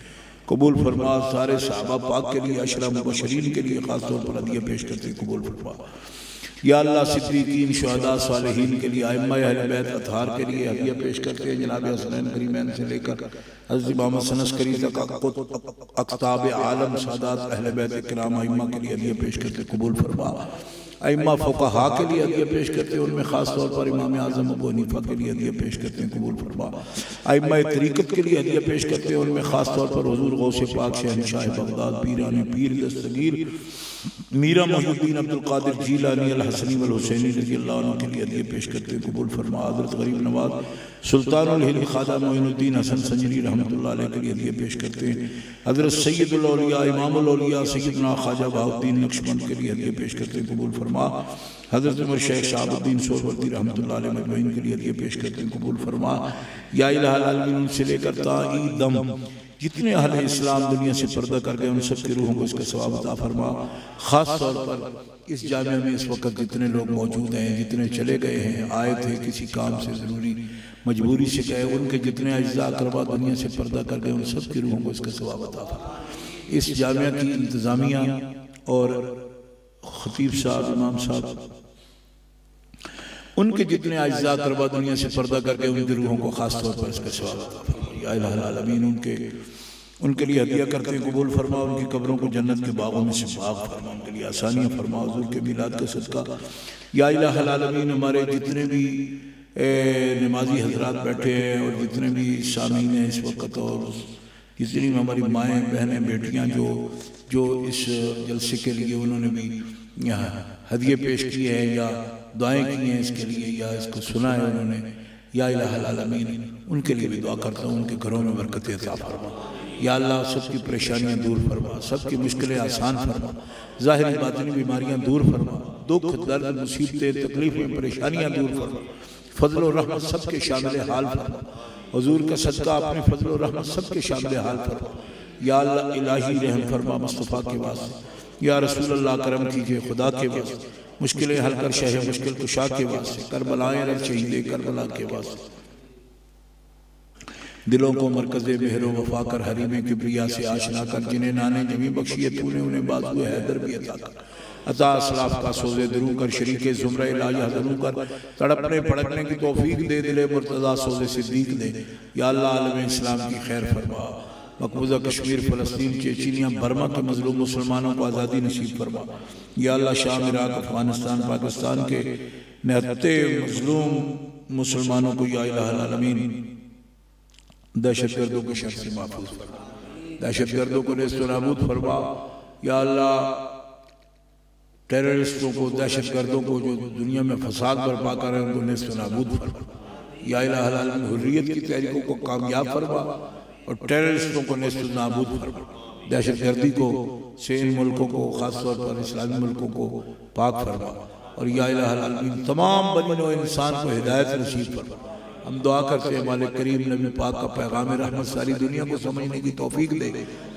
कबूल फरमा। सारे सहाबा पाक के लिए, अशरा मुबशरीन के लिए ख़ास तौर पर हदिया पेश करते हैं, कबूल फरमा। या अल्लाह सिद्दीकीन शुहदा सालिहीन के लिए, आइम्मा अहले बैत अतहार के लिए हदिया पेश करते हैं, जनाब हसनैन करीमैन से लेकर हज़रत इमाम हसन अस्करी तक अक़ताब आलम सादात अहले बैत किराम आइम्मा के लिए हदिया पेश करते हैं, कबूल फरमा। आइम्मा फ़ुक़हा के लिए हदिया पेश करते हैं, उनमें ख़ास तौर पर इमाम आज़म अबू हनीफ़ा के लिए हदिया पेश करते हैं, कबूल फरमा। आइम्मा तरीक़त के लिए हदिया पेश करते हैं, उनमें ख़ास तौर पर हुज़ूर गौसे पाक शहंशाह बगदाद पीराने पीर दस्तगीर मीरा मोहिउद्दीन अब्दुल कादिर जीलानी अल हसनी वल हुसैनी रज़ियल्लाहु अन्हु के लिए हदिया पेश करते हैं, कबूल फरमा। हज़रत गरीब नवाज़ सुल्तानुल हिंद ख्वाजा मोइनुद्दीन हसन संजरी रहमतुल्लाह अलैह के लिए हदिया पेश करते हैं। हज़रत सय्यदुल औलिया इमामुल औलिया सय्यदना ख्वाजा बहाउद्दीन नक्शबंद के लिए हदिया पेश करते हैं, कबूल फरमा। हज़रत उमर शेख शहाबुद्दीन सोहरवर्दी रहमतुल्लाह अलैह मजमईन के लिए हदिया पेश करते हैं, कबूल फरमा। या इलाहल आलमीन, उनसे लेकर ताई दम जितने अहले इस्लाम दुनिया से पर्दा कर गए, उन सब की रूहों को इसका सवाब अता फरमा। ख़ास तौर पर इस जामिया में इस वक्त जितने लोग मौजूद हैं, जितने चले गए हैं, आए थे किसी काम से ज़रूरी मजबूरी से गए, उनके जितने अज्जा अक़रबा दुनिया से पर्दा कर गए, उन सब की रूहों को इसका सवाब अता फरमा। इस जामिया की इंतज़ामिया और ख़तीब साहब, इमाम साहब, उनके जितने अज्जा अक़रबा दुनिया से पर्दा कर गए, उनकी रूहों को ख़ास तौर पर इसका सवाब अता फरमा। या इलाहल आलमीन, उनके लिए हदिया करते हैं, कबूल फरमा। उनकी कब्रों को जन्नत के बागों में से बाग फरमा, उनके लिए आसानियाँ फरमा, हुज़ूर के मिलाद का सदका। या इलाहल आलमीन, हमारे जितने भी नमाजी हजरात बैठे हैं और जितने भी सामीन हैं इस वक्त, और जितनी भी हमारी माएँ बहनें बेटियाँ जो इस जलसे के लिए उन्होंने भी यहाँ हदिये पेश किए हैं या दुआएँ की हैं इसके लिए, या इसको सुना है उन्होंने, या इलाहल आलमीन, उनके लिए भी दुआ करता हूँ, उनके घरों में बरकत अता फरमा। या अल्लाह सबकी परेशानियाँ दूर फरमा, सबकी मुश्किलें आसान फरमा, ज़ाहिरी बातिनी बीमारियाँ दूर फरमा, दुख दर्द मुसीबतें तकलीफ़ें परेशानियाँ दूर फरमा, फजल और रहमत सबके शामिल हाल फरमा। हुज़ूर का सदका अपने फजल और रहमत सबके शामिल हाल फरमा। या अल्लाह इलाही रहम फरमा मुस्तफ़ा के वास्ते, या रसूल अल्लाह करम कीजिए खुदा के वास्ते, मुश्किलें हल कर शह मुश्किल कुशा के वास्ते, करबलाएं रब शहीद करबला के वास्ते। दिलों को मरकज़ मेहरो वफा कर, हरीम किब्रिया से आशना कर, जिन्हें नाने जमी बख्शिए तूने, उन्हें बाज़ुए हैदर भी अता कर। अता असलाफ का सोज़े दरू कर, शरीके ज़ुमरे इलाही हज़रू कर, तड़पने भड़कने की तौफीक दे, दिले मुर्तज़ा सोज़े सिद्दीक दे। या अल्लाह आलम इस्लाम की खैर फरमा, मकबूजा कश्मीर, फ़लस्तीन, चेचनिया, बर्मा के मज़लूम मुसलमानों को आज़ादी नसीब फरमा। या अल्लाह शाम, इराक़, अफ़गानिस्तान, पाकिस्तान के निहत्ते मज़लूम मुसलमानों को या इलाहल आलमीन दहशतगर्दों के शर से महफूज फरमा, दहशतगर्दों को नेस्त नाबूद फरमा। या अल्लाह टेररिस्टों को, दहशतगर्दों को जो दुनिया में फसाद बर्पा कर रहे हैं, उनको नेस्त नाबूद फरमा। या इलाहल आलमीन हुर्रियत की तहरीकों को कामयाब फरमा और टेररिस्टों को नेस्त नाबूद फरमा। दहशतगर्दी को से इन मुल्कों को, ख़ास तौर पर इस्लामी मुल्कों को पाक फरमा। और या इलाहल आलमीन तमाम बनी नौ इंसान को हिदायत नसीब फरमा। हम दुआ करते हैं मालिक करीम नबी पाक का पैगाम रहमत सारी दुनिया को समझने की तौफीक दे,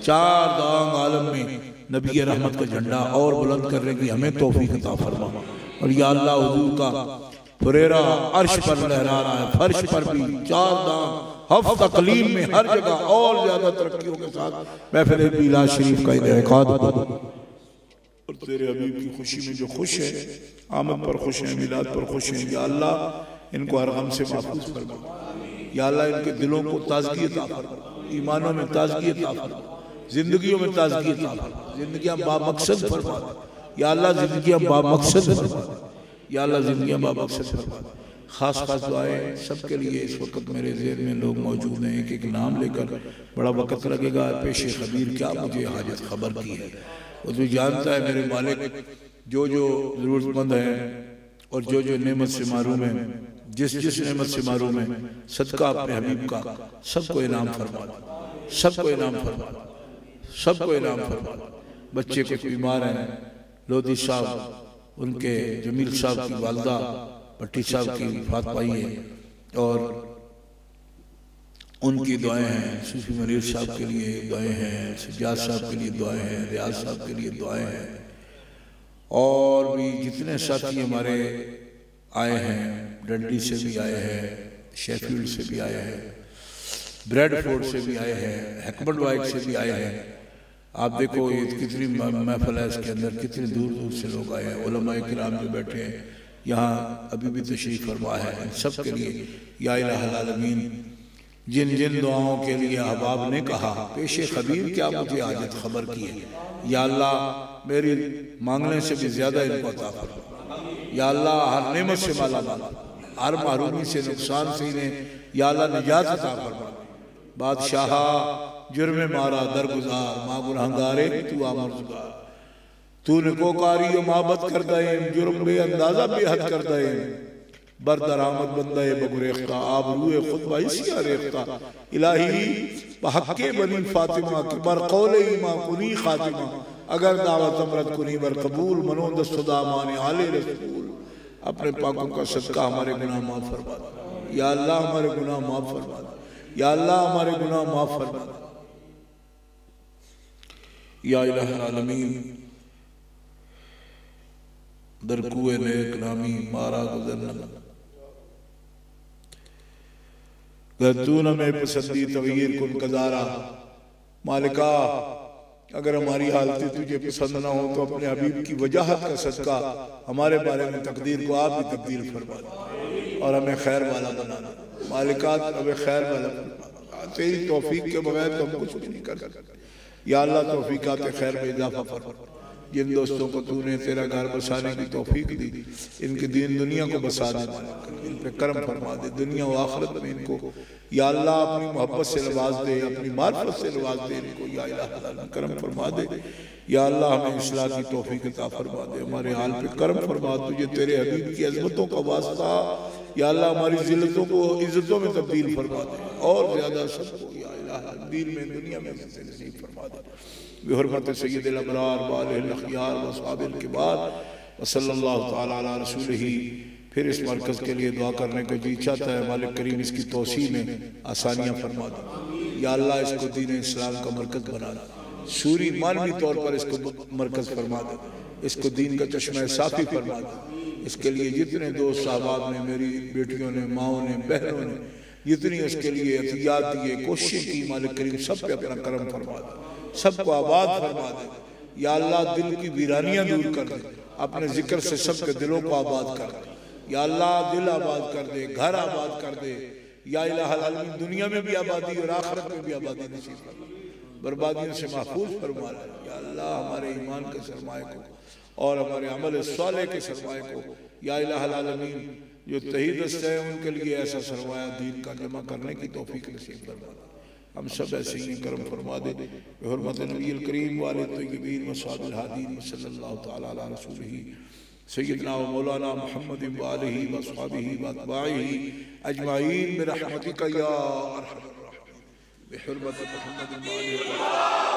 चार दांग आलम में नबी रहमत का झंडा और बुलंद करने की हमें तौफीक अता फरमा। और या अल्लाह हुजूर का फुरेरा अर्श पर लहरा रहा है, फर्श पर भी चार दांग हफ्त तकलीम में हर जगह और ज्यादा तरक्कियों के साथ महफिल बीला शरीफ का इनेकाद और तेरे हबीब की खुशी में जो खुश है, आमद पर खुश है, मिलाद पर खुश है, या अल्लाह इनको हर गम से महफूज फरमा। या अल्लाह इनके दिलों को ताजगी अता फरमा, ईमानों में ताजगी अता फरमा, जिंदगियों में ताजगी अता फरमा, जिंदगियां बामकसद फरमा। या अल्लाह जिंदगियां बामकसद फरमा, या अल्लाह जिंदगियां बामकसद फरमा। खास खास दुआएं सबके लिए इस वक्त मेरे ज़हन में लोग मौजूद हैं, एक एक नाम लेकर बड़ा वक्त लगेगा। पेश खबीर क्या मुझे हाजत खबर की है, वो तो जानता है मेरे मालिक जो जो ज़रूरतमंद हैं और जो जो नेमत से मारूम है, जिस जिस नेमत से मारूम है, सदका अपने हबीब का सबको इनाम फरमा, सबको इनाम फरमा, सबको इनाम फरमा। बच्चे कुछ बीमार हैं, लोधी साहब उनके जमील साहब की वालदा भट्टी साहब की वफात पाई है और उनकी दुआएं हैं। सूफी मनीर साहब के लिए दुआएं हैं, सज्जाद साहब के लिए दुआएं हैं, रियाज साहब के लिए दुआएं हैं और भी जितने साथी हमारे आए हैं, डंडी से भी आए हैं, शेफील्ड से भी आए हैं, ब्रेडफोर्ड से भी आए हैं, हैकमंड वाइट से भी आए हैं। आप देखो ये कितनी महफिल है, इसके अंदर कितने दूर दूर से लोग आए हैं। उलमाए किराम जो बैठे हैं यहाँ अभी भी तशरीफ फरमा है, इन सब के लिए या इलाहुल आलमीन जिन जिन दुआओं के लिए अहबाब ने कहा पेशे खबीर क्या मुझे हाजत खबर की है, या अल्लाह मेरी मांगने से भी ज्यादा इनको अता फरमा। या अल्लाह हर नेमत से माला माल, हर महरूमी से नुकसान से इन्हें या अल्लाह निजात अता फरमा। बादशाह जुर्म मारा दरगुजार, माँ गुनहगारे तू आमरज़गार, तूने कोकारी माबत कर दे, जुर्म बे अंदाजा बेहद कर दे, बरदरामद बंदे बगुरेख्ता आबरूए खुद बाइसिया रेख्ता, इलाही बहक्के बनी फातिमा की बर कौले इमा कुनी खातिमा, अगर दावत अमरत कुनी बर कबूल मनो दस्तुदा माने आले रसूल। अपने पाकों का सदका हमारे गुनाह माफ फरमा दे, या अल्लाह हमारे गुनाह माफ फरमा दे, या अल्लाह हमारे गुनाह माफ फरमा दे। या इलाहुल आलमीन दरकुए नेक नामी मारा गुजरना गतून में पसंदी तगीर कुल कजारा। मालिका अगर हमारी हालतें तुझे पसंद ना हो तो अपने हबीब की वजाहत का सदका हमारे बारे में तकदीर को आप ही तब्दील फरमा दे और हमें खैर वाला बनाना। मालिका हमें खैर वाला बनाना, तेरी तौफीक के बगैर तो हम कुछ भी नहीं कर सकते। या अल्लाह तौफीकात खैर में इजाफा फरमा। जिन दोस्तों को तूने तेरा घर बसाने की तौफीक दी, इनके दीन दुनिया को बसा दे, इन पे करम फरमा दे, दुनिया व आखिरत में इनको या अल्लाह अपनी मोहब्बत से नवाज दे, अपनी मार्फत से नवाज दे इनको, या अल्लाह करम फरमा दे। या अल्लाह हमें इस्लाह की तौफीक अता फरमा दे, हमारे हाल पे करम फरमा। तुझे तेरे हबीब की अज़मतों का वास्ता या अल्लाह हमारी जिल्लतों को इज्जतों में तब्दील फरमा दे और ज्यादा सबको या अल्लाह दीन में दुनिया में नसीब फरमा दे। बिहुर्मत सय्यिदिल अबरार वालिल अख़यार व अस्हाबिल किबार व सल्लल्लाहु तआला अला रसूलिही। फिर इस मरकज़ के लिए दुआ करने को जी चाहता है, मालिक करीम इसकी तोसी में आसानियाँ फरमा दे। या अल्लाह इसको दीन इस्लाम का मरकज़ बना दे, सूरी मानवी तौर पर इसको मरकज़ फरमा दे, इसको दीन का चश्मा साफ़ी फरमा दे। इसके लिए जितने दोस्त साहबाब ने, मेरी बेटियों ने, माओ ने, बहनों ने जितनी इसके लिए एहतियात दिए, कोशिश की, मालिक करीम सब पे अपना करम फरमा दे, सबको आबाद फरमा दे। या अल्लाह दिल की वीरानियां दूर कर दे, अपने जिक्र से सबके दिलों को आबाद कर दे। या अल्लाह दिल आबाद कर दे, घर आबाद कर दे। या इलाहुल आलमीन दुनिया में भी आबादी और आखिरत में भी आबादी नसीब फरमा, बर्बादियों से महफूज फरमा। या अल्लाह हमारे ईमान के सरमाए को और हमारे अमल साले के सरमाए को या इलाहुल आलमीन जो तहीदस्त है उनके लिए ऐसा सरमाया दीन का जमा करने की तौफीक नसीब फरमा। हम सब ऐसे ही करम फरमा दे। बिहुर्मत नबील करीम वाले तय्यबीन व सहाबिल हादीन सल्लल्लाहु तआला अला रसूलिही सय्यदना व मौलाना मुहम्मद व आलिहि व अस्हाबिहि व अतबाइहि अजमाइन बिरहमतिका या अरहमर राहिमीन। बिहुर्मत मुहम्मद व आलिहि